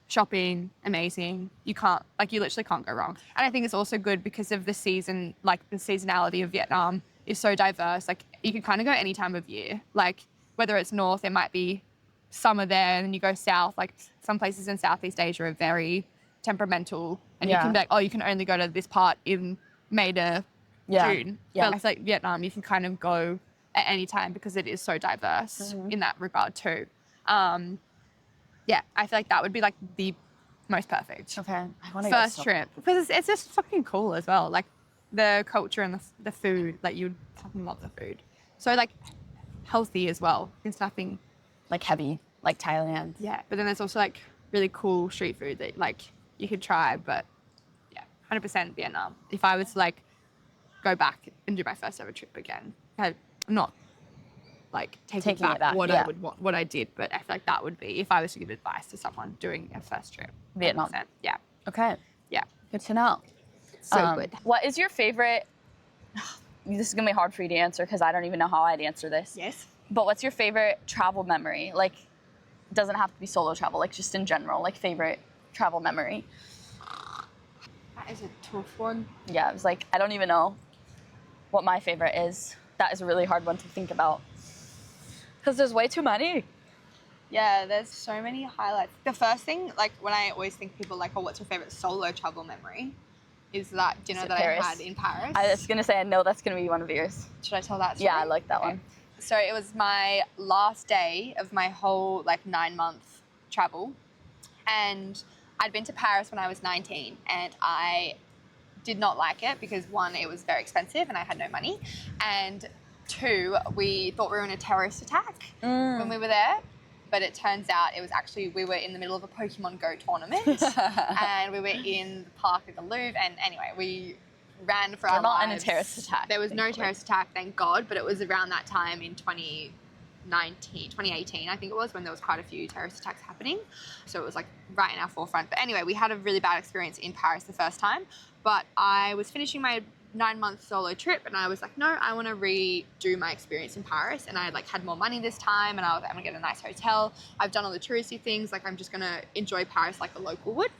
Shopping, amazing. You literally can't go wrong. And I think it's also good because of the season, like the seasonality of Vietnam is so diverse. Like you can kind of go any time of year. Like whether it's north, it might be summer there, and then you go south. Like some places in Southeast Asia are very temperamental, and you can be like, oh, you can only go to this part in May to June. Yeah. But I feel like Vietnam, you can kind of go at any time because it is so diverse in that regard too. yeah, I feel like that would be like the most perfect Okay. I want to first trip, because it's just fucking cool as well. Like the culture and the food, like you'd fucking love the food. So like healthy as well. It's nothing. Like heavy, like Thailand. Yeah, but then there's also like really cool street food that like you could try. But yeah, 100% Vietnam. If I was to like go back and do my first ever trip again, I'm not like taking Taking it back back, what yeah. I would want, what I did, but I feel like that would be if I was to give advice to someone doing a first trip. Vietnam. 100%. Yeah, Okay. yeah, Good to know. so good. What is your favorite? This is gonna be hard for you to answer because I don't even know how I'd answer this. Yes. But what's your favorite travel memory? Like, it doesn't have to be solo travel. Like, just in general, like favorite travel memory. That is a tough one. Yeah, I was like, I don't even know what my favorite is. That is a really hard one to think about because there's way too many. Yeah, there's so many highlights. The first thing, like when I always think people like, oh, what's your favorite solo travel memory? Is that dinner that Paris? I had in Paris. I was gonna say, I know that's gonna be one of yours. Should I tell that story? Yeah, I like that one. So it was my last day of my whole like 9-month travel, and I'd been to Paris when I was 19, and I did not like it because one, it was very expensive and I had no money, and two, we thought we were in a terrorist attack when we were there. But it turns out it was actually, we were in the middle of a Pokemon Go tournament and we were in the park at the Louvre, and anyway, we ran for our lives. Not in a terrorist attack. There was no terrorist attack, thank God, but it was around that time in 2018, I think it was, when there was quite a few terrorist attacks happening. So it was like right in our forefront. But anyway, we had a really bad experience in Paris the first time, but I was finishing my 9-month solo trip and I was like, no, I want to redo my experience in Paris, and I like had more money this time and I was like, I'm gonna get a nice hotel. I've done all the touristy things, like I'm just gonna enjoy Paris like a local would.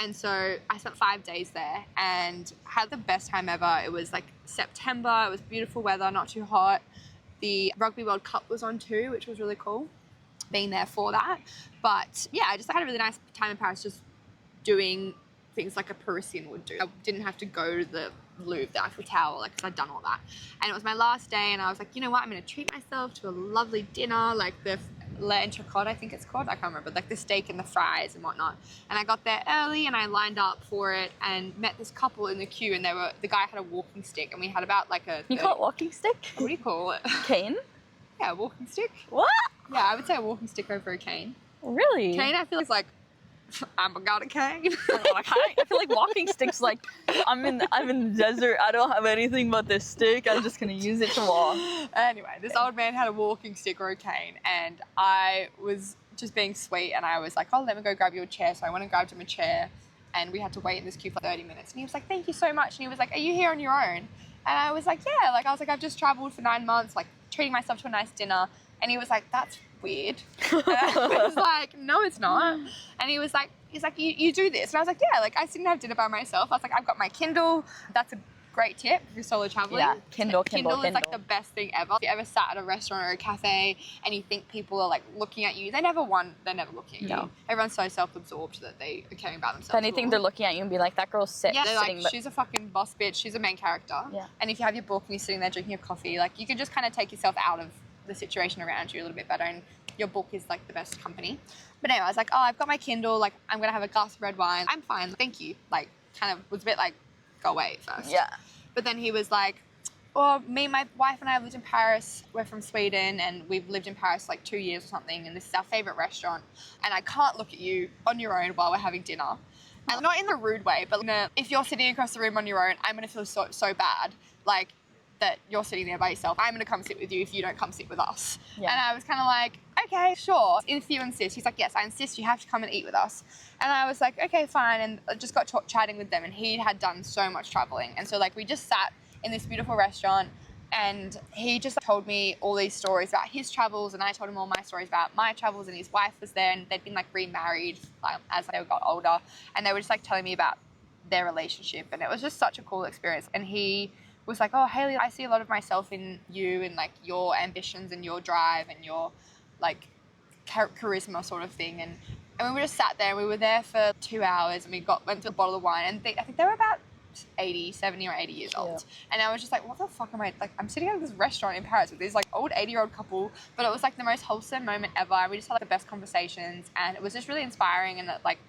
And so I spent 5 days there and had the best time ever. It was like September, it was beautiful weather, not too hot. The Rugby World Cup was on too, which was really cool, being there for that. But yeah, I just had a really nice time in Paris, just doing things like a Parisian would do. I didn't have to go to the Louvre, the Eiffel Tower, like, because I'd done all that. And it was my last day and I was like, you know what, I'm going to treat myself to a lovely dinner, like the l'entrecôte, I think it's called, I can't remember, like the steak and the fries and whatnot. And I got there early and I lined up for it and met this couple in the queue, and the guy had a walking stick and we had about like a... You call it walking stick? What do you call it? Cane? Yeah, a walking stick. What? Yeah, I would say a walking stick over a cane. Really? Cane, I feel, is like, I've got a cane. I feel like walking sticks, like I'm in the desert, I don't have anything but this stick, I'm just gonna use it to walk. Anyway, this old man had a walking stick or a cane, and I was just being sweet and I was like, oh, let me go grab you a chair. So I went and grabbed him a chair and we had to wait in this queue for 30 minutes. And he was like, thank you so much. And he was like, are you here on your own? And I was like, yeah. Like, I was like, I've just traveled for 9 months, like treating myself to a nice dinner. And he was like, that's weird. And I was like, no, it's not. And he's like, you do this. And I was like, yeah, like I didn't have dinner by myself. I was like, I've got my Kindle. That's a great tip if you're solo traveling. Yeah, Kindle is like the best thing ever. If you ever sat at a restaurant or a cafe and you think people are like looking at you, they're never looking at you. Everyone's so self-absorbed that they are caring about themselves. If anything, they're looking at you and be like, that girl's they're sitting. like, she's a fucking boss bitch. She's a main character. Yeah. And if you have your book and you're sitting there drinking your coffee, like you can just kind of take yourself out of the situation around you a little bit better, and your book is like the best company. But anyway, I was like, oh, I've got my Kindle, like I'm gonna have a glass of red wine. I'm fine, thank you. Like kind of was a bit like, go away at first. Yeah. But then he was like, well, me, my wife and I have lived in Paris. We're from Sweden and we've lived in Paris like 2 years or something, and this is our favorite restaurant. And I can't look at you on your own while we're having dinner. And not in a rude way, but if you're sitting across the room on your own, I'm gonna feel so bad. Like, that you're sitting there by yourself. I'm going to come sit with you if you don't come sit with us. Yeah. And I was kind of like, okay, sure. If you insist. He's like, yes, I insist. You have to come and eat with us. And I was like, okay, fine. And I just got chatting with them, and he had done so much traveling. And so like we just sat in this beautiful restaurant, and he just told me all these stories about his travels, and I told him all my stories about my travels, and his wife was there, and they'd been like remarried as they got older, and they were just like telling me about their relationship, and it was just such a cool experience. And he was like, oh, Hayley, I see a lot of myself in you and like your ambitions and your drive and your like charisma sort of thing. And we just sat there, and we were there for 2 hours, and we went to a bottle of wine, and I think they were about 70 or 80 years old. And I was just like, what the fuck am I, like, I'm sitting at this restaurant in Paris with this like old 80-year-old couple, but it was like the most wholesome moment ever. We just had like the best conversations, and it was just really inspiring, and like,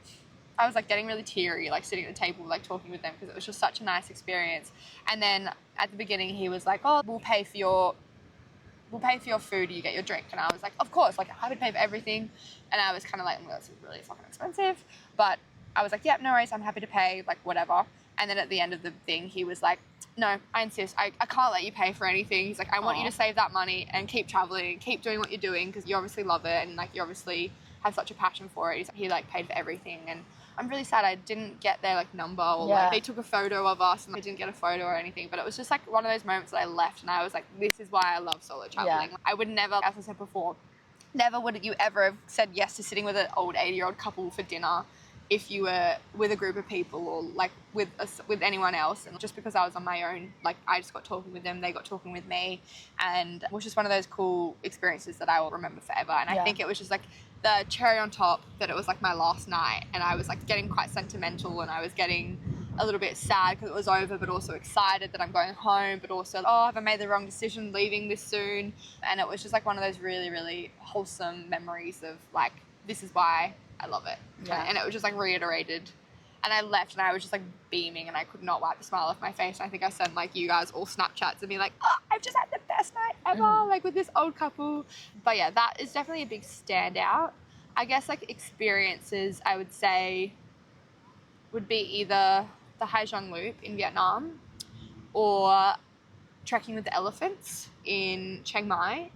I was like getting really teary, like sitting at the table, like talking with them, because it was just such a nice experience. And then at the beginning he was like, oh, we'll pay for your food, you get your drink. And I was like, of course, like I would pay for everything. And I was kind of like, well, this is really fucking expensive. But I was like, yeah, no worries, I'm happy to pay, like whatever. And then at the end of the thing, he was like, no, I insist, I can't let you pay for anything. He's like, I want you to save that money and keep traveling, keep doing what you're doing, because you obviously love it and like you obviously have such a passion for it. He like paid for everything. And I'm really sad I didn't get their like number, or like they took a photo of us and I didn't get a photo or anything. But it was just like one of those moments that I left and I was like, this is why I love solo traveling. I would never, as I said before, never would you ever have said yes to sitting with an old 80-year-old couple for dinner if you were with a group of people, or like with anyone else. And just because I was on my own, like I just got talking with them, they got talking with me, and it was just one of those cool experiences that I will remember forever. And I think it was just like the cherry on top that it was like my last night, and I was like getting quite sentimental, and I was getting a little bit sad because it was over, but also excited that I'm going home, but also, oh, have I made the wrong decision leaving this soon? And it was just like one of those really, really wholesome memories of like, this is why I love it. And it was just like reiterated. And I left and I was just like beaming, and I could not wipe the smile off my face. And I think I sent like you guys all Snapchats and be like, oh, I've just had the best night ever, like with this old couple. But yeah, that is definitely a big standout. I guess like experiences, I would say, would be either the Hai Giang Loop in Vietnam or trekking with the elephants in Chiang Mai.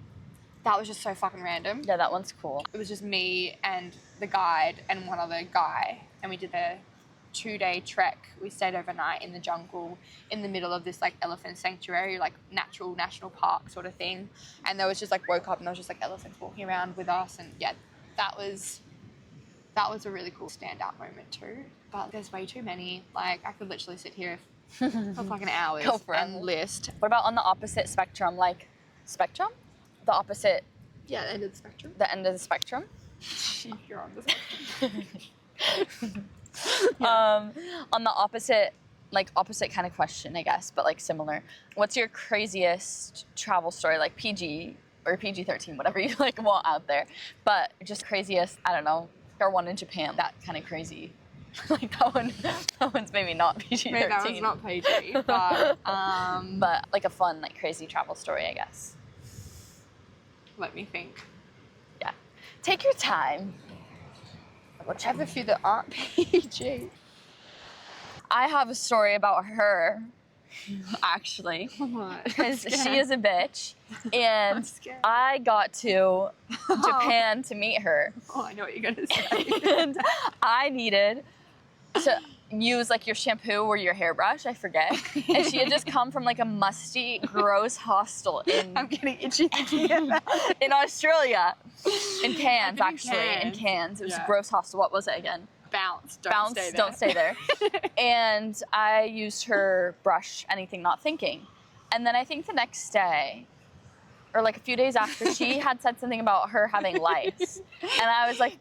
That was just so fucking random. Yeah, that one's cool. It was just me and the guide and one other guy, and we did a 2-day trek. We stayed overnight in the jungle in the middle of this like elephant sanctuary, like natural national park sort of thing. And there was just like, woke up and there was just like elephants walking around with us, and yeah, that was a really cool standout moment too. But there's way too many. Like I could literally sit here for fucking hours and list. What about on the opposite spectrum, like spectrum? The opposite. Yeah, the end of the spectrum. The end of the spectrum. You're on the spectrum. On the opposite kind of question, I guess, but like similar. What's your craziest travel story, like PG or PG-13, whatever you like want out there, but just craziest, I don't know, or one in Japan, that kind of crazy. Like that one's maybe not PG-13. Maybe that one's not PG, but but like a fun, like crazy travel story, I guess. Let me think. Yeah. Take your time. I have a few that aren't PG. I have a story about her, actually. Because she is a bitch. And I got to Japan to meet her. Oh, I know what you're going to say. And I needed to use like your shampoo or your hairbrush, I forget. And she had just come from like a musty, gross hostel in I'm getting itchy thinking about it. in Australia. In Cairns, actually. In Cairns. It was a gross hostel. What was it again? Bounce, Don't stay there. And I used her brush, anything not thinking. And then I think the next day, or like a few days after, she had said something about her having lice. And I was like,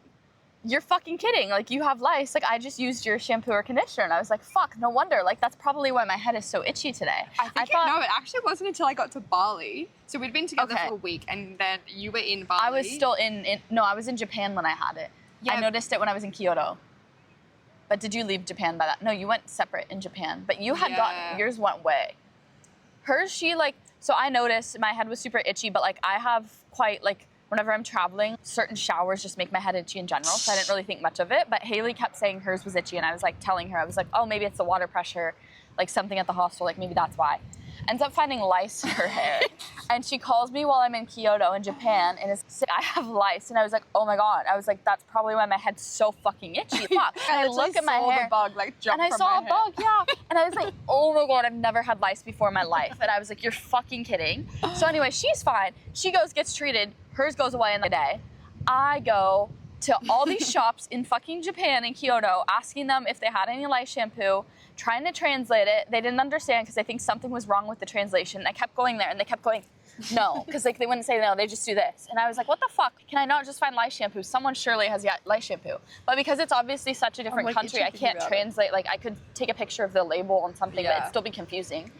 you're fucking kidding. Like, you have lice. Like, I just used your shampoo or conditioner. And I was like, fuck, no wonder. Like, that's probably why my head is so itchy today. I thought, no, it actually wasn't until I got to Bali. So we'd been together for a week, and then you were in Bali. I was still I was in Japan when I had it. Yeah. I noticed it when I was in Kyoto. But did you leave Japan by that? No, you went separate in Japan. But you had gotten, yours went way. Hers, she like, so I noticed my head was super itchy, but like I have quite like, whenever I'm traveling, certain showers just make my head itchy in general, so I didn't really think much of it. But Hayley kept saying hers was itchy, and I was like telling her, I was like, oh, maybe it's the water pressure, like something at the hostel, like maybe that's why. Ends up finding lice in her hair. And she calls me while I'm in Kyoto in Japan and is saying, I have lice. And I was like, oh my God. I was like, that's probably why my head's so fucking itchy. Fuck. And I look at my hair. The bug, like, jump and I from saw my a bug, yeah. And I was like, oh my God, I've never had lice before in my life. And I was like, you're fucking kidding. So anyway, she's fine. She goes, gets treated. Hers goes away in the day. I go to all these shops in fucking Japan, in Kyoto, asking them if they had any lice shampoo, trying to translate it. They didn't understand because I think something was wrong with the translation. I kept going there and they kept going, no, because like they wouldn't say no, they just do this. And I was like, what the fuck? Can I not just find Lice shampoo? Someone surely has Lice shampoo. But because it's obviously such a different like, country, I can't translate. Like I could take a picture of the label on something, but it'd still be confusing.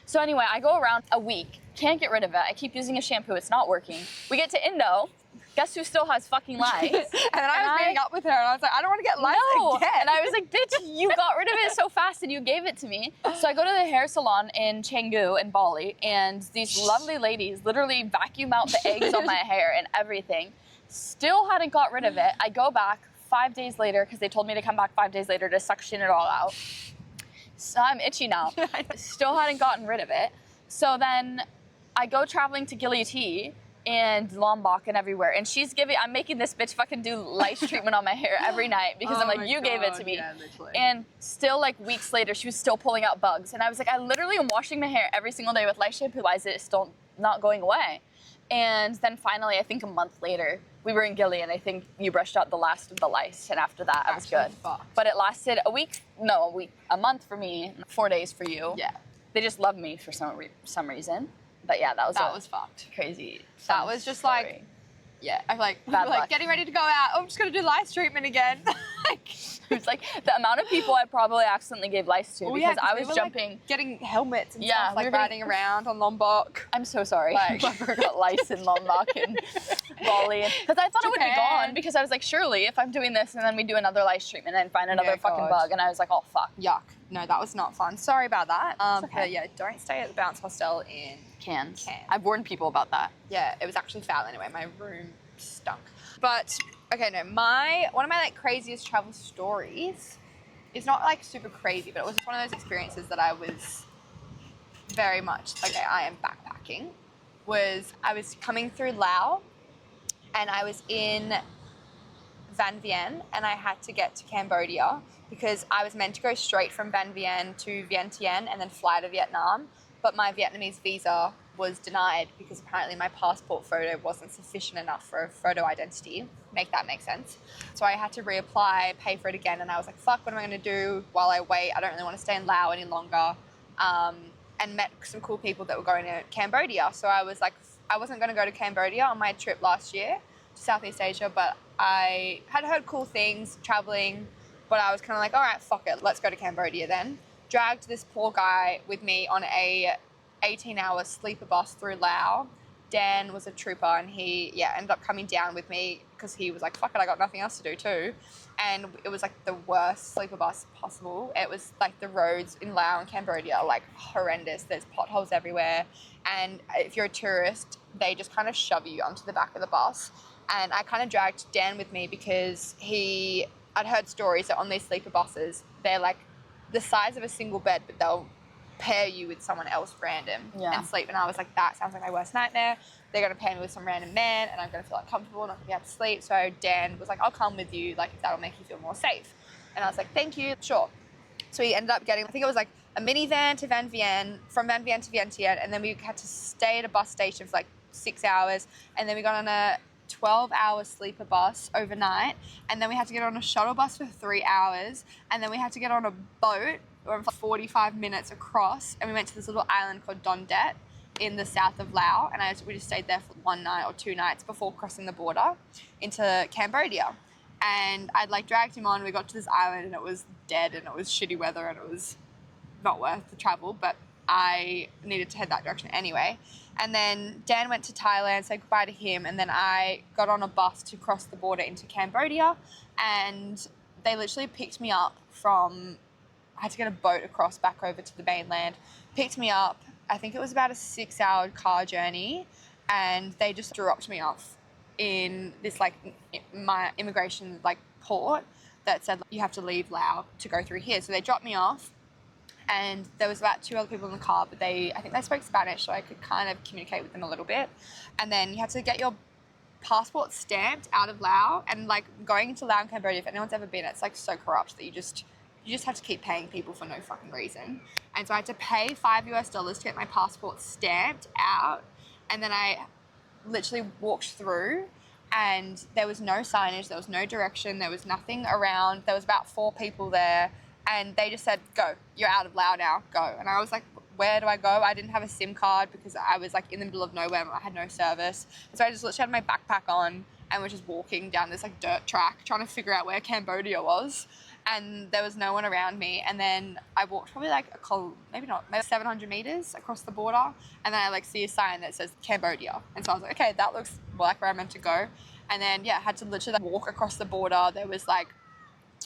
So anyway, I go around a week, can't get rid of it. I keep using a shampoo, it's not working. We get to Indo. Guess who still has fucking lice? and then I was meeting up with her and I was like, I don't want to get lice again. And I was like, bitch, you got rid of it so fast and you gave it to me. So I go to the hair salon in Canggu in Bali, and these lovely ladies literally vacuum out the eggs on my hair and everything. Still hadn't got rid of it. I go back 5 days later because they told me to come back 5 days later to suction it all out. So I'm itchy now. Still hadn't gotten rid of it. So then I go traveling to Gili Tea and Lombok and everywhere, and I'm making this bitch fucking do lice treatment on my hair every night because I'm like, you gave it to me. Yeah, and still like weeks later, she was still pulling out bugs. And I was like, I literally am washing my hair every single day with lice shampoo. Why is it still not going away? And then finally, I think a month later, we were in Gili, and I think you brushed out the last of the lice, and after that, I was good. But it lasted a month for me, 4 days for you. Yeah. They just love me for some reason. But yeah, that was fucked. Crazy. That was just story. like, yeah, I'm like, Bad luck. getting ready to go out. Oh, I'm just gonna do lice treatment again. It was like the amount of people I probably accidentally gave lice to because I was jumping. Like, getting helmets and Yeah, stuff, like riding around on Lombok. I'm so sorry. Like, Whoever got lice in Lombok and Bali. Because I thought it would be gone because I was like, surely if I'm doing this and then we do another lice treatment and find another fucking bug. And I was like, oh, fuck. Yuck. No, that was not fun. Sorry about that. Okay. But yeah, don't stay at the bounce hostel in Cairns. Cairns. I've warned people about that. Yeah, it was actually foul anyway. My room stunk. But, okay, no, one of my like craziest travel stories is not like super crazy, but it was just one of those experiences that I was very much, okay, I am backpacking, I was coming through Laos and I was in Van Vienne and I had to get to Cambodia because I was meant to go straight from Van Vienne to Vientiane and then fly to Vietnam, but my Vietnamese visa was denied because apparently my passport photo wasn't sufficient enough for a photo identity. Make that make sense. So I had to reapply, pay for it again, and I was like, fuck, what am I gonna do while I wait? I don't really want to stay in Laos any longer. And met some cool people that were going to Cambodia. So I was like, I wasn't gonna go to Cambodia on my trip last year to Southeast Asia, but I had heard cool things traveling, but I was kind of like, all right, fuck it, let's go to Cambodia then. Dragged this poor guy with me on a 18-hour sleeper bus through Laos. Dan was a trooper and he ended up coming down with me because he was like, fuck it, I got nothing else to do too. And it was like the worst sleeper bus possible. It was like the roads in Laos and Cambodia are like horrendous. There's potholes everywhere. And if you're a tourist, they just kind of shove you onto the back of the bus. And I kind of dragged Dan with me because I'd heard stories that on these sleeper buses, they're like the size of a single bed, but they'll pair you with someone else random and sleep. And I was like, that sounds like my worst nightmare. They're going to pair me with some random man and I'm going to feel uncomfortable, not going to be able to sleep. So Dan was like, I'll come with you, like if that'll make you feel more safe. And I was like, thank you, sure. So we ended up getting, I think it was like a minivan to Van Vienne, from Van Vienne to Vientiane, and then we had to stay at a bus station for like 6 hours, and then we got on a 12-hour sleeper bus overnight, and then we had to get on a shuttle bus for 3 hours, and then we had to get on a boat for 45 minutes across, and we went to this little island called Don Det in the south of Laos, and we just stayed there for 1 night or 2 nights before crossing the border into Cambodia. And I'd like dragged him on, we got to this island and it was dead and it was shitty weather and it was not worth the travel, but I needed to head that direction anyway. And then Dan went to Thailand, said goodbye to him, and then I got on a bus to cross the border into Cambodia, and they literally picked me up I had to get a boat across back over to the mainland, picked me up, I think it was about a 6-hour car journey, and they just dropped me off in this like my immigration like port that said you have to leave Laos to go through here. So they dropped me off, and there was about 2 other people in the car, but I think they spoke Spanish, so I could kind of communicate with them a little bit. And then you had to get your passport stamped out of Laos, and like going into Laos and Cambodia, if anyone's ever been, it's like so corrupt that you just have to keep paying people for no fucking reason. And so I had to pay $5 to get my passport stamped out, and then I literally walked through and there was no signage, there was no direction, there was nothing around. There was about 4 people there and they just said, go, you're out of Laos now, go. And I was like, where do I go? I didn't have a SIM card because I was like in the middle of nowhere. I had no service. So I just literally had my backpack on and was just walking down this like dirt track trying to figure out where Cambodia was. And there was no one around me. And then I walked probably like maybe 700 meters across the border. And then I like see a sign that says Cambodia. And so I was like, okay, that looks like where I'm meant to go. And then, yeah, I had to literally walk across the border. There was like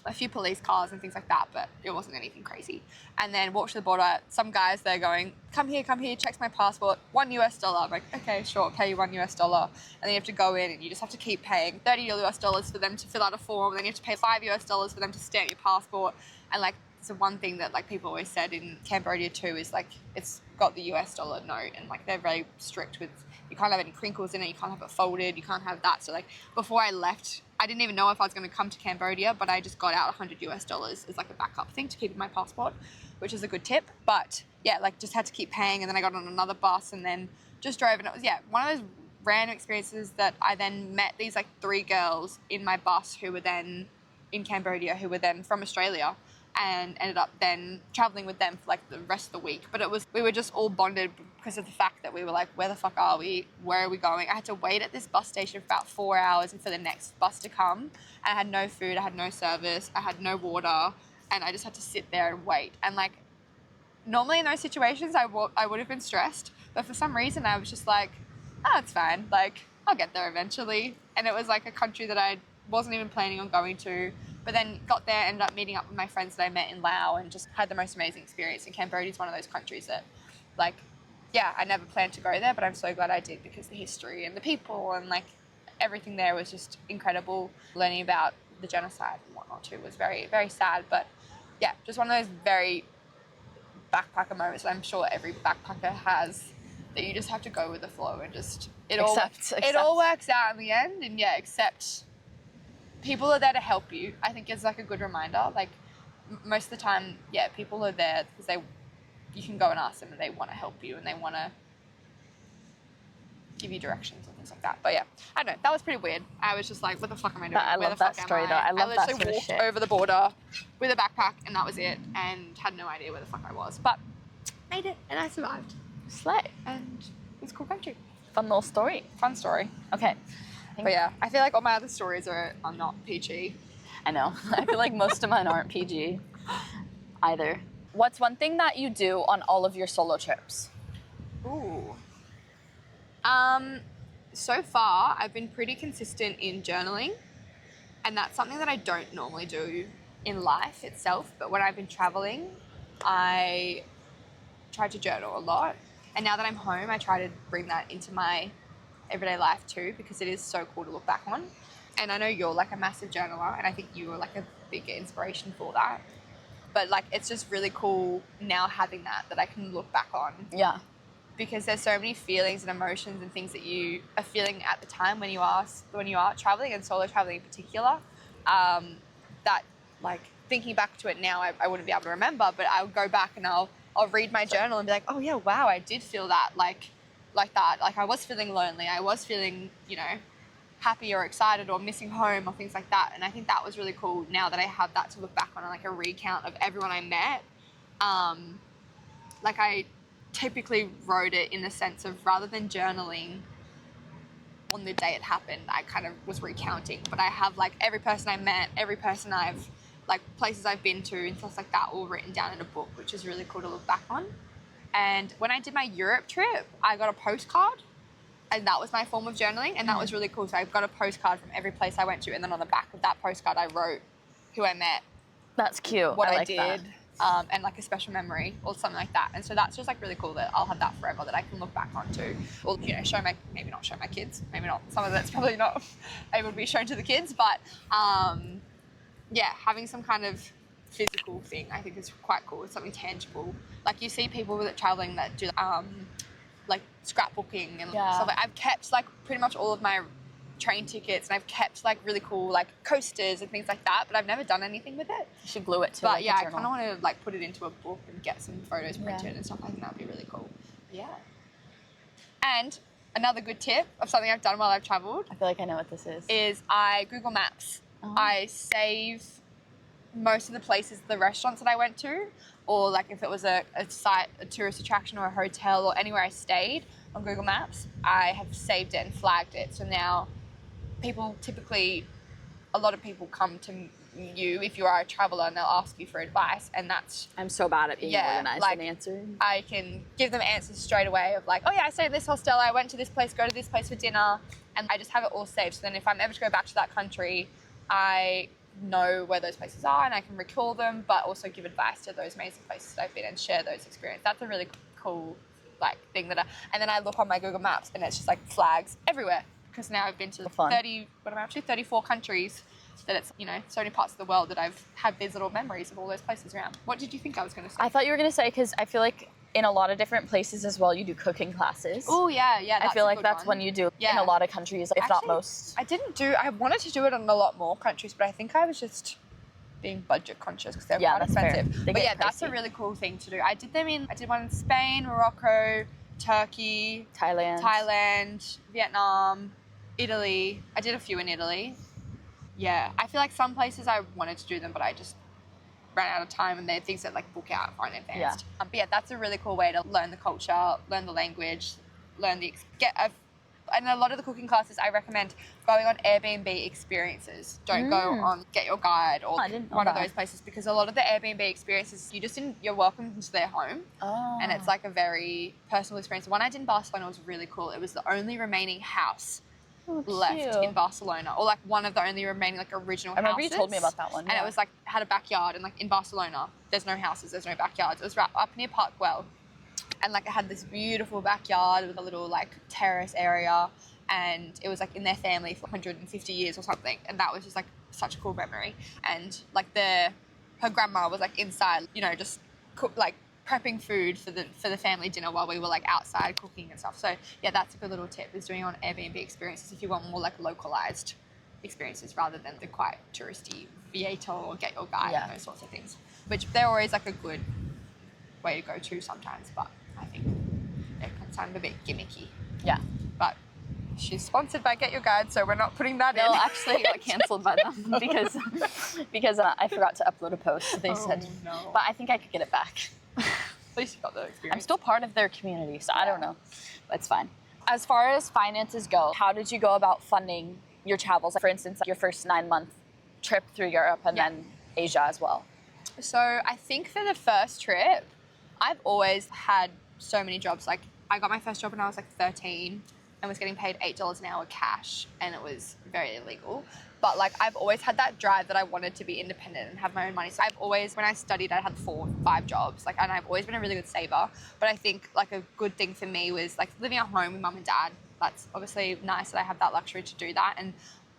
a few police cars and things like that, but it wasn't anything crazy. And then walked to the border. Some guys there going, come here, checks my passport, $1. I'm like, okay, sure, I'll pay you $1. And then you have to go in and you just have to keep paying $30 for them to fill out a form. And then you have to pay $5 for them to stamp your passport. And like, it's the one thing that like people always said in Cambodia too is like, it's got the US dollar note and like they're very strict with, you can't have any crinkles in it, you can't have it folded, you can't have that. So like before I left, I didn't even know if I was going to come to Cambodia, but I just got out $100 as like a backup thing to keep in my passport, which is a good tip. But yeah, like just had to keep paying. And then I got on another bus and then just drove. And it was, yeah, one of those random experiences that I then met these like 3 girls in my bus who were then in Cambodia, who were then from Australia, and ended up then traveling with them for like the rest of the week. But we were just all bonded because of the fact that we were like, where the fuck are we? Where are we going? I had to wait at this bus station for about 4 hours and for the next bus to come. And I had no food, I had no service, I had no water, and I just had to sit there and wait. And like, normally in those situations, I would have been stressed, but for some reason I was just like, it's fine. Like, I'll get there eventually. And it was like a country that I wasn't even planning on going to. But then got there, ended up meeting up with my friends that I met in Laos and just had the most amazing experience. And Cambodia is one of those countries that, like, yeah, I never planned to go there, but I'm so glad I did because the history and the people and, like, everything there was just incredible. Learning about the genocide and whatnot too was very, very sad. But, yeah, just one of those very backpacker moments that I'm sure every backpacker has, that you just have to go with the flow and just... It all works out in the end. And, yeah, accept... People are there to help you. I think it's like a good reminder. Like most of the time, yeah, people are there because you can go and ask them and they want to help you and they want to give you directions and things like that. But yeah, I don't know. That was pretty weird. I was just like, what the fuck am I doing? I love that story though. I love that sort of shit. I literally walked over the border with a backpack and that was it, and had no idea where the fuck I was. But made it and I survived. Slay. And it was a cool country. Fun little story. Fun story. Okay. But yeah, I feel like all my other stories are not PG. I know. I feel like most of mine aren't PG either. What's one thing that you do on all of your solo trips? Ooh. So far, I've been pretty consistent in journaling, and that's something that I don't normally do in life itself. But when I've been traveling, I try to journal a lot. And now that I'm home, I try to bring that into my everyday life too, because it is so cool to look back on. And I know you're like a massive journaler, and I think you are like a big inspiration for that. But like, it's just really cool now having that I can look back on. Yeah. Because there's so many feelings and emotions and things that you are feeling at the time when you are traveling, and solo traveling in particular, that like thinking back to it now, I wouldn't be able to remember, but I'll go back and I'll read my journal and be like, oh yeah, wow, I did feel that like that. Like I was feeling lonely. I was feeling, happy or excited or missing home or things like that. And I think that was really cool now that I have that to look back on, like a recount of everyone I met. Like I typically wrote it in the sense of, rather than journaling on the day it happened, I kind of was recounting. But I have like every person I met, every person I've, like places I've been to and stuff like that, all written down in a book, which is really cool to look back on. And when I did my Europe trip, I got a postcard, and that was my form of journaling, and that was really cool. So I got a postcard from every place I went to, and then on the back of that postcard, I wrote who I met. That's cute. What I like did, and like a special memory or something like that. And so that's just like really cool that I'll have that forever, that I can look back on to, or maybe not show my kids, maybe not. Some of that's probably not able to be shown to the kids, but yeah, having some kind of physical thing I think is quite cool. It's something tangible. Like you see people that traveling that do like scrapbooking and stuff. Like, I've kept like pretty much all of my train tickets, and I've kept like really cool like coasters and things like that, but I've never done anything with it. You should glue it to. But like, yeah, I kind of want to like put it into a book and get some photos printed and stuff. I think that'd be really cool. Yeah. And another good tip of something I've done while I've traveled, I feel like I know what this is I Google Maps. I save most of the places, the restaurants that I went to, or like if it was a site, a tourist attraction or a hotel or anywhere I stayed on Google Maps, I have saved it and flagged it. So now people typically, a lot of people come to you if you are a traveler and they'll ask you for advice, and that's... I'm so bad at being organized like, and answering. I can give them answers straight away of like, oh yeah, I stayed at this hostel, I went to this place, go to this place for dinner, and I just have it all saved. So then if I'm ever to go back to that country, I know where those places are and I can recall them, but also give advice to those amazing places that I've been and share those experiences. That's a really cool like thing that and then I look on my Google Maps and it's just like flags everywhere, because now I've been to 34 countries, that it's, you know, so many parts of the world that I've had these little memories of all those places around. What did you think I was going to say? I thought you were going to say, because I feel like in a lot of different places as well, you do cooking classes. Oh, yeah. I feel like that's one you do in a lot of countries, if not most. I wanted to do it in a lot more countries, but I think I was just being budget conscious because they're quite expensive. But yeah, that's a really cool thing to do. I did one in Spain, Morocco, Turkey, Thailand, Vietnam, Italy. I did a few in Italy. Yeah, I feel like some places I wanted to do them, but I just ran out of time, and they're things that like book out far in advance. Yeah. But yeah, that's a really cool way to learn the culture, learn the language, and a lot of the cooking classes I recommend going on Airbnb experiences. Don't go on Get Your Guide or one of those places, because a lot of the Airbnb experiences, you're welcomed into their home. And it's like a very personal experience. The one I did in Barcelona was really cool. It was the only remaining house left in Barcelona, or like one of the only remaining like original houses. I remember you told me about that one. And it was like, had a backyard, and like in Barcelona, there's no houses, there's no backyards. It was right up near Park Güell. And like it had this beautiful backyard with a little like terrace area, and it was like in their family for 150 years or something. And that was just like such a cool memory. And like her grandma was like inside, you know, just prepping food for the family dinner while we were like outside cooking and stuff. So yeah, that's a good little tip, is doing on Airbnb experiences if you want more like localized experiences rather than the quite touristy Viator or Get Your Guide and those sorts of things, which they're always like a good way to go to sometimes, but I think it can sound a bit gimmicky. Yeah. But she's sponsored by Get Your Guide, so we're not putting that in. No, actually I got cancelled by them because I forgot to upload a post. They said, no. But I think I could get it back. At least you got the experience. I'm still part of their community, so I don't know. But it's fine. As far as finances go, how did you go about funding your travels? For instance, your first 9-month trip through Europe and then Asia as well. So I think for the first trip, I've always had so many jobs. Like I got my first job when I was like 13 and was getting paid $8 an hour cash, and it was very illegal. But like I've always had that drive that I wanted to be independent and have my own money. So I've always, when I studied, I had 4 or 5 jobs. Like, and I've always been a really good saver. But I think like a good thing for me was like living at home with mum and dad. That's obviously nice that I have that luxury to do that. And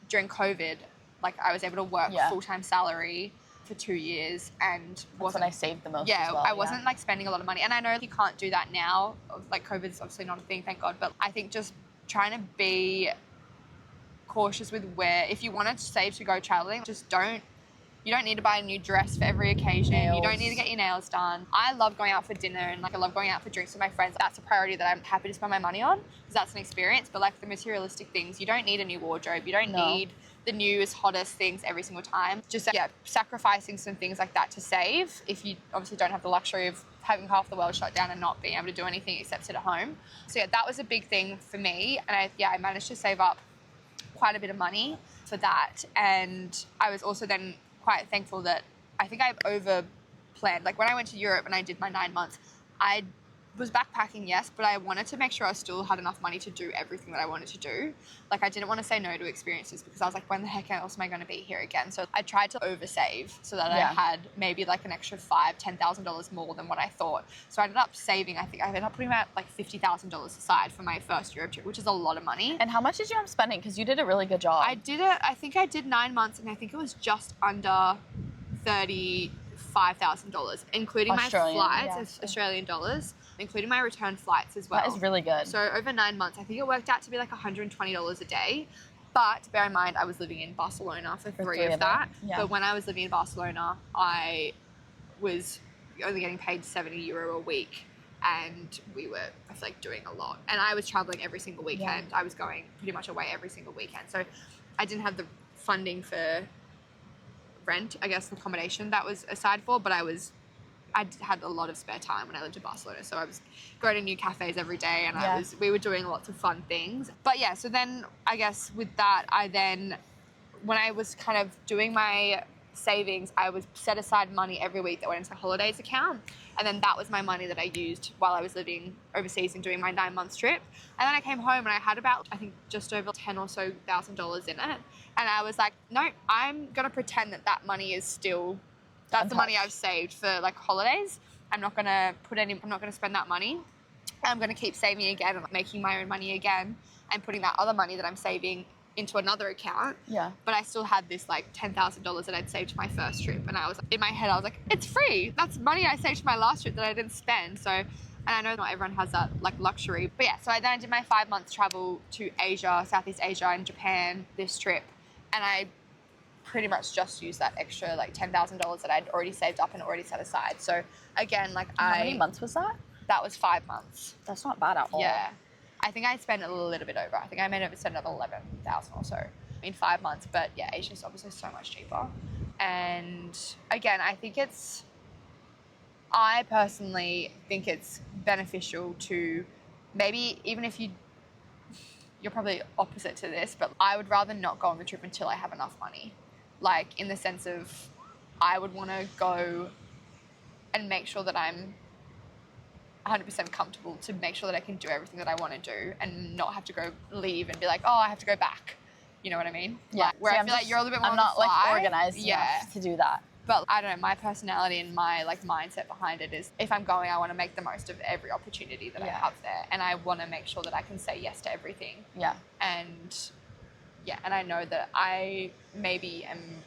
during COVID, like I was able to work full-time salary for 2 years, and that's when I saved the most. Yeah, as well, I wasn't like spending a lot of money. And I know you can't do that now. Like COVID's obviously not a thing, thank God. But I think just trying to be cautious with if you want to save to go traveling, you don't need to buy a new dress for every occasion. You don't need to get your nails done. I love going out for dinner, and like I love going out for drinks with my friends. That's a priority that I'm happy to spend my money on, because that's an experience. But like the materialistic things, you don't need a new wardrobe. You don't need the newest, hottest things every single time. Just sacrificing some things like that to save, if you obviously don't have the luxury of having half the world shut down and not being able to do anything except sit at home. So yeah, that was a big thing for me. And I managed to save up quite a bit of money for that. And I was also then quite thankful that I think I've over planned. Like when I went to Europe and I did my 9 months, I was backpacking, yes, but I wanted to make sure I still had enough money to do everything that I wanted to do. Like I didn't want to say no to experiences, because I was like, when the heck else am I going to be here again? So I tried to oversave so that I had maybe like an extra $10,000 more than what I thought. So I ended up saving, I think I ended up putting about like $50,000 aside for my first Europe trip, which is a lot of money. And how much did you end up spending? Because you did a really good job. I think I did 9 months, and I think it was just under $35,000, including my flights, Australian dollars, including my return flights as well. That is really good. So over 9 months, I think it worked out to be like $120 a day. But bear in mind, I was living in Barcelona for 3 of that. Yeah. But when I was living in Barcelona, I was only getting paid €70 a week. And we were, I feel like, doing a lot. And I was traveling every single weekend. I was going pretty much away every single weekend. So I didn't have the funding for rent, I guess, accommodation that was aside for, but I had a lot of spare time when I lived in Barcelona. So I was going to new cafes every day and we were doing lots of fun things. But yeah, so then I guess with that, when I was kind of doing my savings, I would set aside money every week that went into a holidays account. And then that was my money that I used while I was living overseas and doing my 9 months trip. And then I came home and I had about, I think, just over $10,000 in it. And I was like, no, I'm going to pretend that money is still, that's the money I've saved for like holidays. I'm not going to spend that money. I'm going to keep saving again and making my own money again and putting that other money that I'm saving into another account. Yeah. But I still had this like $10,000 that I'd saved for my first trip. And I was, in my head, I was like, it's free. That's money I saved for my last trip that I didn't spend. So, and I know not everyone has that like luxury. But yeah, so I did my 5 months travel to Asia, Southeast Asia and Japan this trip. And I pretty much just used that extra like $10,000 that I'd already saved up and already set aside. So again, like How many months was that? That was 5 months. That's not bad at all. Yeah. I think I spent a little bit over. I think I may have spent another 11,000 or so in 5 months. But yeah, Asia's obviously so much cheaper. And again, I personally think it's beneficial to maybe, even if you're probably opposite to this, but I would rather not go on the trip until I have enough money. Like in the sense of I would want to go and make sure that I'm 100% comfortable to make sure that I can do everything that I want to do and not have to go leave and be like, oh, I have to go back. You know what I mean? Yeah. Like, where I feel like you're a little bit more I'm not like organized yeah. enough to do that. But I don't know, my personality and my like mindset behind it is if I'm going, I want to make the most of every opportunity that I have there. And I want to make sure that I can say yes to everything. Yeah. And I know that I maybe am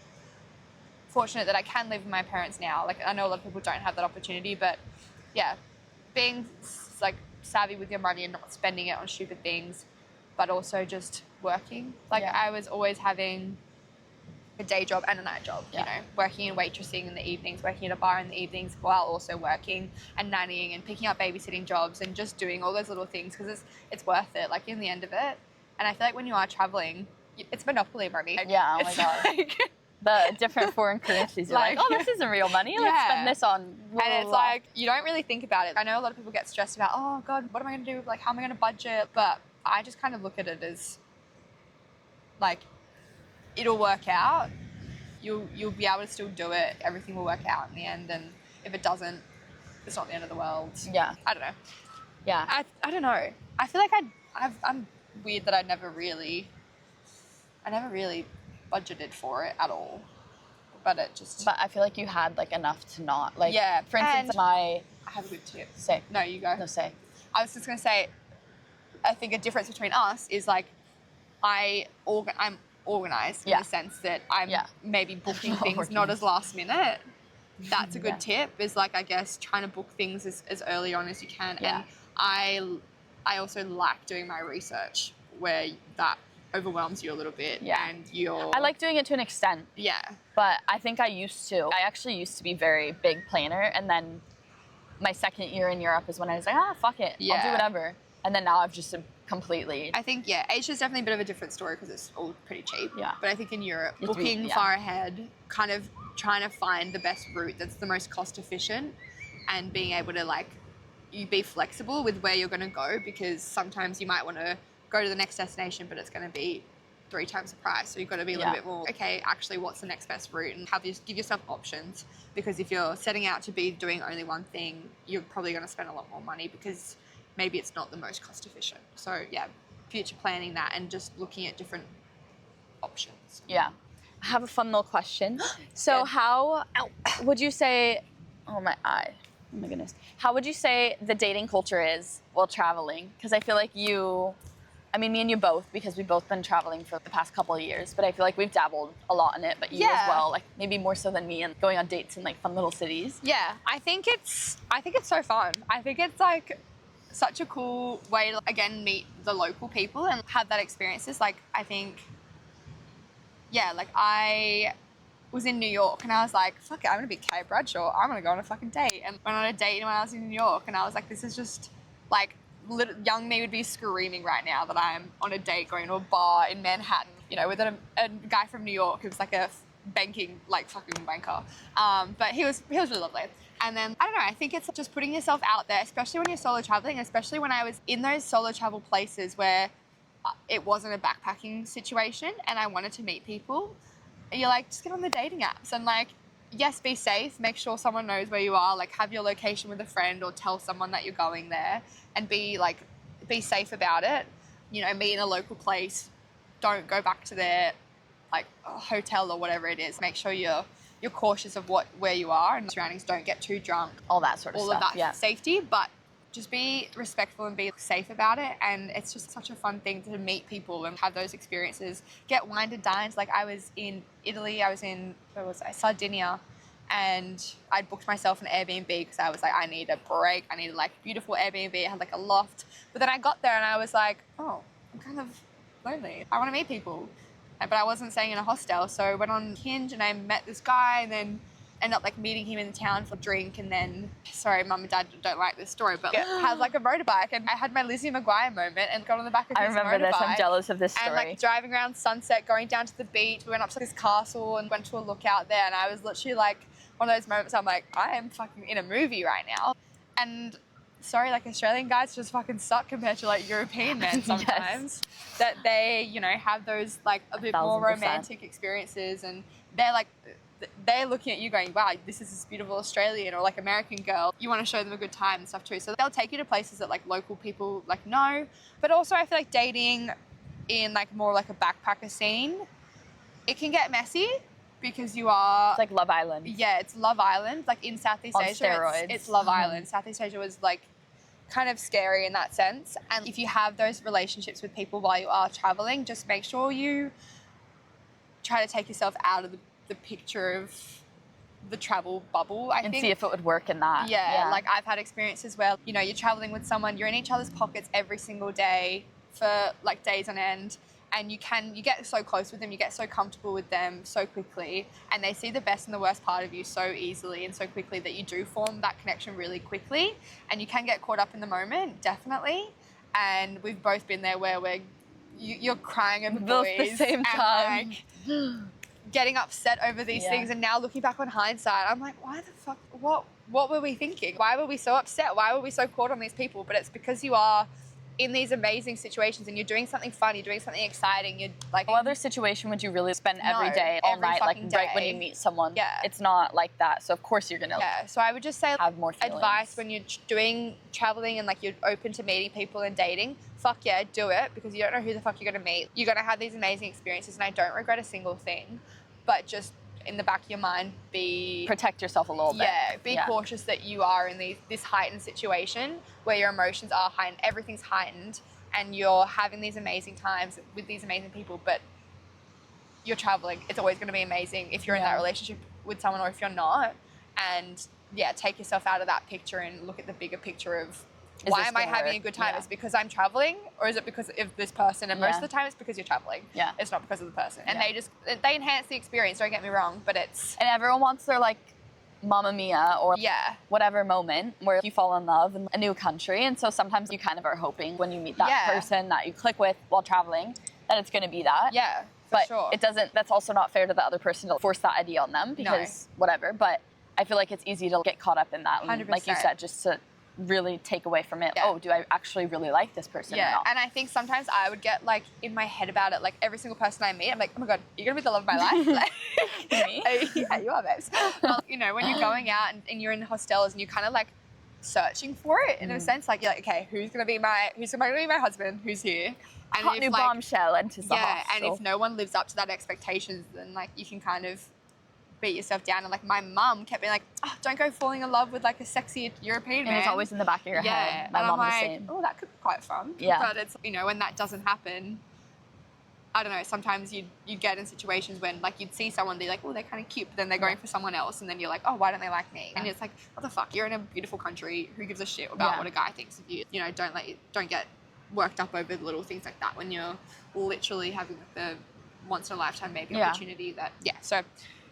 fortunate that I can live with my parents now. Like I know a lot of people don't have that opportunity, but yeah, being like savvy with your money and not spending it on stupid things, but also just working. Like I was always having a day job and a night job, you know, working and waitressing in the evenings, working at a bar in the evenings while also working and nannying and picking up babysitting jobs and just doing all those little things because it's worth it, like in the end of it. And I feel like when you are traveling, it's monopoly money. Yeah, oh my God. Like, the different foreign currencies. You're like, oh, this isn't real money. Let's spend this on blah, and it's blah, like, you don't really think about it. I know a lot of people get stressed about, oh God, what am I going to do? Like, how am I going to budget? But I just kind of look at it as like, it'll work out. You'll be able to still do it. Everything will work out in the end. And if it doesn't, it's not the end of the world. Yeah. I don't know. Yeah. I don't know. I feel like I'm weird that I never really budgeted for it at all. But I feel like you had like enough to not like. Yeah. For instance, I have a good tip. Say. No, you go. No, say. I was just gonna say, I think a difference between us is like, I'm organized in the sense that I'm maybe booking things not as last minute. That's a good tip, is like, I guess, trying to book things as early on as you can. Yeah. And I also like doing my research where that overwhelms you a little bit. Yeah. And I like doing it to an extent. Yeah. But I think I actually used to be very big planner, and then my second year in Europe is when I was like, fuck it. Yeah. I'll do whatever. And then now I've just completely. I think, Asia's definitely a bit of a different story because it's all pretty cheap. Yeah. But I think in Europe, booking far ahead, kind of trying to find the best route that's the most cost efficient and being able to like, you be flexible with where you're going to go, because sometimes you might want to go to the next destination, but it's going to be 3 times the price. So you've got to be a little bit more, okay, actually what's the next best route, and give yourself options, because if you're setting out to be doing only one thing, you're probably going to spend a lot more money because maybe it's not the most cost efficient. So yeah, future planning that and just looking at different options. Yeah. I have a fun little question. So how would you say, oh my eye, oh my goodness. How would you say the dating culture is while traveling? Because I feel like me and you both, because we've both been traveling for the past couple of years, but I feel like we've dabbled a lot in it, but you as well, like maybe more so than me, and going on dates in like fun little cities. Yeah, I think it's so fun. I think it's like such a cool way to, again, meet the local people and have that experiences. Like, I think, like I was in New York and I was like, fuck it, I'm going to be Kay Bradshaw. I'm going to go on a fucking date. And went on a date when I was in New York, and I was like, this is just like, young me would be screaming right now that I'm on a date going to a bar in Manhattan, you know, with a guy from New York who was like a banking, like fucking banker. But he was really lovely. And then, I don't know, I think it's just putting yourself out there, especially when you're solo traveling, especially when I was in those solo travel places where it wasn't a backpacking situation and I wanted to meet people. You're like, just get on the dating apps and like, yes, be safe, make sure someone knows where you are, like have your location with a friend or tell someone that you're going there and be safe about it. You know, meet in a local place, don't go back to their like hotel or whatever it is. Make sure you're cautious of where you are and surroundings. Don't get too drunk. All that sort of all stuff. All of that safety, but just be respectful and be safe about it. And it's just such a fun thing to meet people and have those experiences. Get wined and dined. Like I was in Italy. I was in Sardinia, and I'd booked myself an Airbnb because I was like, I need a break. I needed like beautiful Airbnb. I had like a loft. But then I got there and I was like, oh, I'm kind of lonely. I want to meet people. But I wasn't staying in a hostel, so I went on Hinge and I met this guy and then ended up like meeting him in the town for a drink, and then, sorry, mum and dad don't like this story, but had like a motorbike, and I had my Lizzie McGuire moment and got on the back of his motorbike. I remember this, I'm jealous of this story. And like driving around Sunset, going down to the beach, we went up to this castle and went to a lookout there, and I was literally like, one of those moments I'm like, I am fucking in a movie right now. And sorry, like Australian guys just fucking suck compared to like European men sometimes. Yes. That they, you know, have those like a bit more romantic experiences, and they're looking at you going, wow, this is this beautiful Australian or like American girl. You want to show them a good time and stuff too. So they'll take you to places that like local people like know. But also I feel like dating in like more like a backpacker scene, it can get messy because you are... It's like Love Island. Yeah, it's Love Island. Like in Southeast Asia, it's Love Island. Southeast Asia was like kind of scary in that sense. And if you have those relationships with people while you are traveling, just make sure you try to take yourself out of the picture of the travel bubble, I think. And see if it would work in that. Yeah, like I've had experiences where, you know, you're traveling with someone, you're in each other's pockets every single day for like days on end, and you get so close with them, you get so comfortable with them so quickly, and they see the best and the worst part of you so easily and so quickly that you do form that connection really quickly, and you can get caught up in the moment, definitely. And we've both been there where you're crying over boys at the same time. Like, getting upset over these things, and now looking back on hindsight, I'm like, why the fuck, what were we thinking? Why were we so upset? Why were we so caught on these people? But it's because you are in these amazing situations and you're doing something fun, you're doing something exciting, you're like... What other situation would you really spend every day, all night, like right when you meet someone? Yeah. It's not like that, so of course you're gonna so I would just say, have more feelings. Advice when you're doing traveling and like you're open to meeting people and dating, fuck yeah, do it, because you don't know who the fuck you're gonna meet. You're gonna have these amazing experiences, and I don't regret a single thing. But just in the back of your mind, protect yourself a little bit. Yeah, be cautious that you are in this heightened situation where your emotions are heightened, everything's heightened, and you're having these amazing times with these amazing people, but you're traveling. It's always going to be amazing if you're in that relationship with someone or if you're not. And take yourself out of that picture and look at the bigger picture of, why am I having a good time? Is it because I'm traveling, or is it because of this person? And most of the time it's because you're traveling. Yeah. It's not because of the person. And they enhance the experience, don't get me wrong, but it's... And everyone wants their like Mamma Mia or whatever moment where you fall in love in a new country. And so sometimes you kind of are hoping when you meet that person that you click with while traveling that it's going to be that. Yeah, but sure. It doesn't, that's also not fair to the other person to force that idea on them because whatever. But I feel like it's easy to get caught up in that. 100%. Like you said, just to really take away from it. Oh, do I actually really like this person or not? And I think sometimes I would get like in my head about it, like every single person I meet, I'm like, oh my God, you're gonna be the love of my life. Like, me? Yeah, you are, babes. Well, you know, when you're going out and you're in hostels and you're kind of like searching for it in a sense, like you're like, okay, who's gonna be my husband? Who's here? And hot new bombshell enters the hostel. And if no one lives up to that expectations, then like you can kind of beat yourself down. And like my mum kept being like, oh, don't go falling in love with like a sexy European man. And it's always in the back of your head. My mom was the same. Oh, that could be quite fun. Yeah. But it's, you know, when that doesn't happen, I don't know, sometimes you get in situations when like you'd see someone, they're like, oh, they're kind of cute, but then they're going for someone else, and then you're like, oh, why don't they like me? And it's like, what the fuck? You're in a beautiful country. Who gives a shit about what a guy thinks of you? You know, don't get worked up over little things like that when you're literally having the once in a lifetime maybe opportunity that so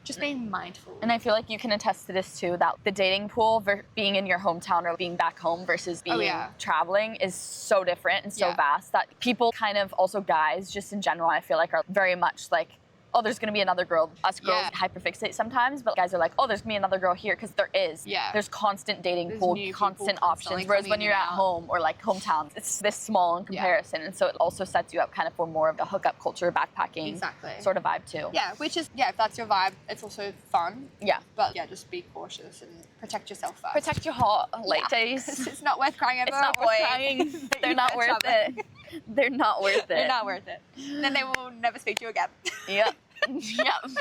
just being mindful. And I feel like you can attest to this too, that the dating pool being in your hometown or being back home versus being traveling is so different and so vast that people kind of, also guys just in general, I feel like are very much like oh, there's gonna be another girl. Us girls Yeah. hyperfixate sometimes, but guys are like, oh, there's gonna be another girl here, because there is. Yeah. There's constant dating There's pool, new people constant constantly options. Whereas when coming you're in at and out. home or like hometowns, it's this small in comparison, and so it also sets you up kind of for more of a hookup culture, backpacking Exactly. sort of vibe too. Yeah, which is, if that's your vibe, it's also fun. Yeah. But yeah, just be cautious and protect yourself first. Protect your hot late days. It's not worth crying over. It's not worth crying. They're not worth it. They're not worth it. They're not worth it. Then they will never speak to you again. Yep. Yep.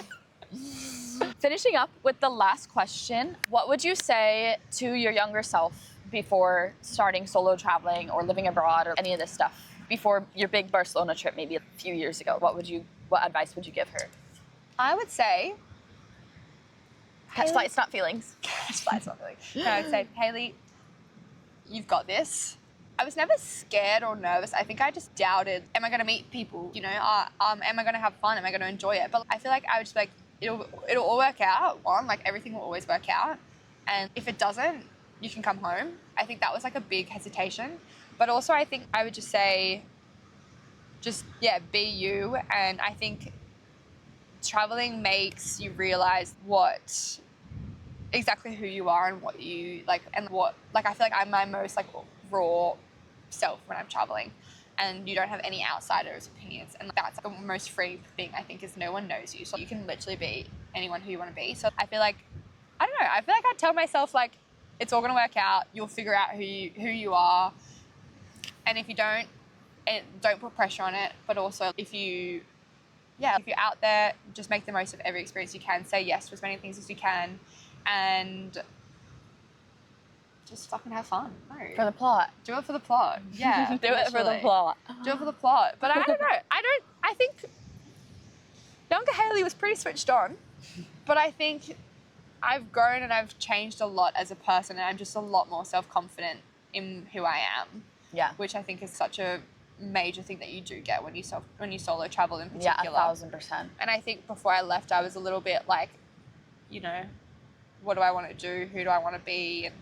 Finishing up with the last question, what would you say to your younger self before starting solo traveling or living abroad or any of this stuff? Before your big Barcelona trip, maybe a few years ago, what advice would you give her? I would say, Catch flights, not feelings. Flights, not feelings. No, I'd say, Hayley, you've got this. I was never scared or nervous. I think I just doubted, am I going to meet people? You know, am I going to have fun? Am I going to enjoy it? But I feel like I would just be like, it'll all work out. One, like everything will always work out. And if it doesn't, you can come home. I think that was like a big hesitation. But also I think I would just say, be you. And I think traveling makes you realize exactly who you are and what you like, and what, like, I feel like I'm my most like raw self when I'm traveling, and you don't have any outsiders' opinions, and that's the most free thing, I think, is no one knows you, so you can literally be anyone who you want to be. So I feel like, I don't know, I feel like I tell myself like, it's all gonna work out, you'll figure out who you are, and if you don't put pressure on it. But also if you're out there, just make the most of every experience you can, say yes to as many things as you can, and just fucking have fun. No. For the plot. Do it for the plot. Yeah. Do it for the literally. plot. Do it for the plot. But I don't know. I think younger Hayley was pretty switched on, but I think I've grown and I've changed a lot as a person, and I'm just a lot more self-confident in who I am. Yeah. Which I think is such a major thing that you do get when you solo travel in particular. Yeah, 1,000%. And I think before I left, I was a little bit like, you know, what do I want to do? Who do I want to be? And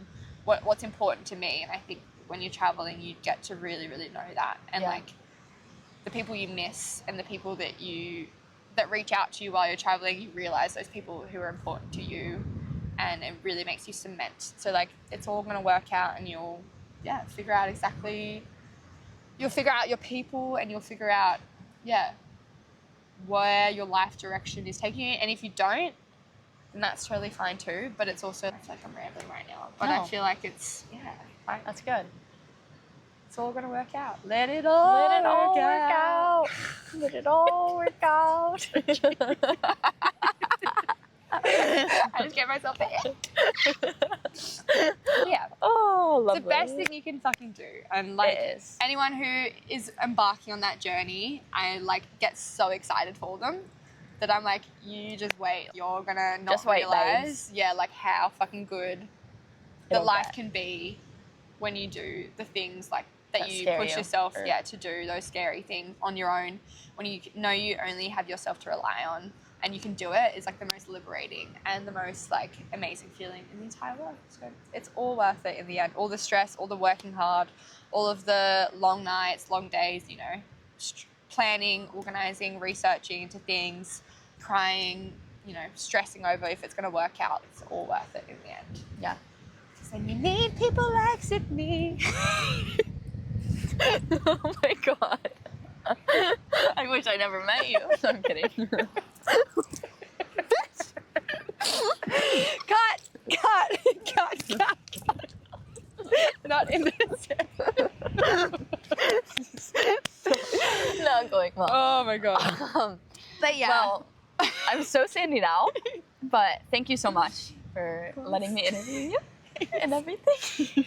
what's important to me? And I think when you're traveling, you get to really, really know that. And like the people you miss and the people that reach out to you while you're traveling, you realize those people who are important to you, and it really makes you cement. So like, it's all going to work out, and you'll figure out your people, and you'll figure out, where your life direction is taking you. And if you don't, then that's totally fine too. But it's also, I feel like I'm rambling right now, but I feel like it's, That's good. it's all going to work out. Let it all work out. Let it all work out. I just gave myself the Yeah. Oh, lovely. It's the best thing you can fucking do. And like, It is. anyone who is embarking on that journey, I like get so excited for them that I'm like, you just wait. You're gonna not Just wait, realize, like how fucking good the It'll life get. can be when you do the things like that That you scare push you, yourself, or- to do those scary things on your own. When you know you only have yourself to rely on, and you can do it, is like the most liberating and the most like amazing feeling in the entire world. So it's all worth it in the end. All the stress, all the working hard, all of the long nights, long days, you know, planning, organizing, researching into things, crying, you know, stressing over if it's going to work out. It's all worth it in the end. Yeah. Because then you need people like Sydney. Oh my God. I wish I never met you. I'm kidding. Cut. Not in this. Not going well. Oh my God. But yeah. Well, I'm so sandy now, but thank you so much for letting me interview you and everything.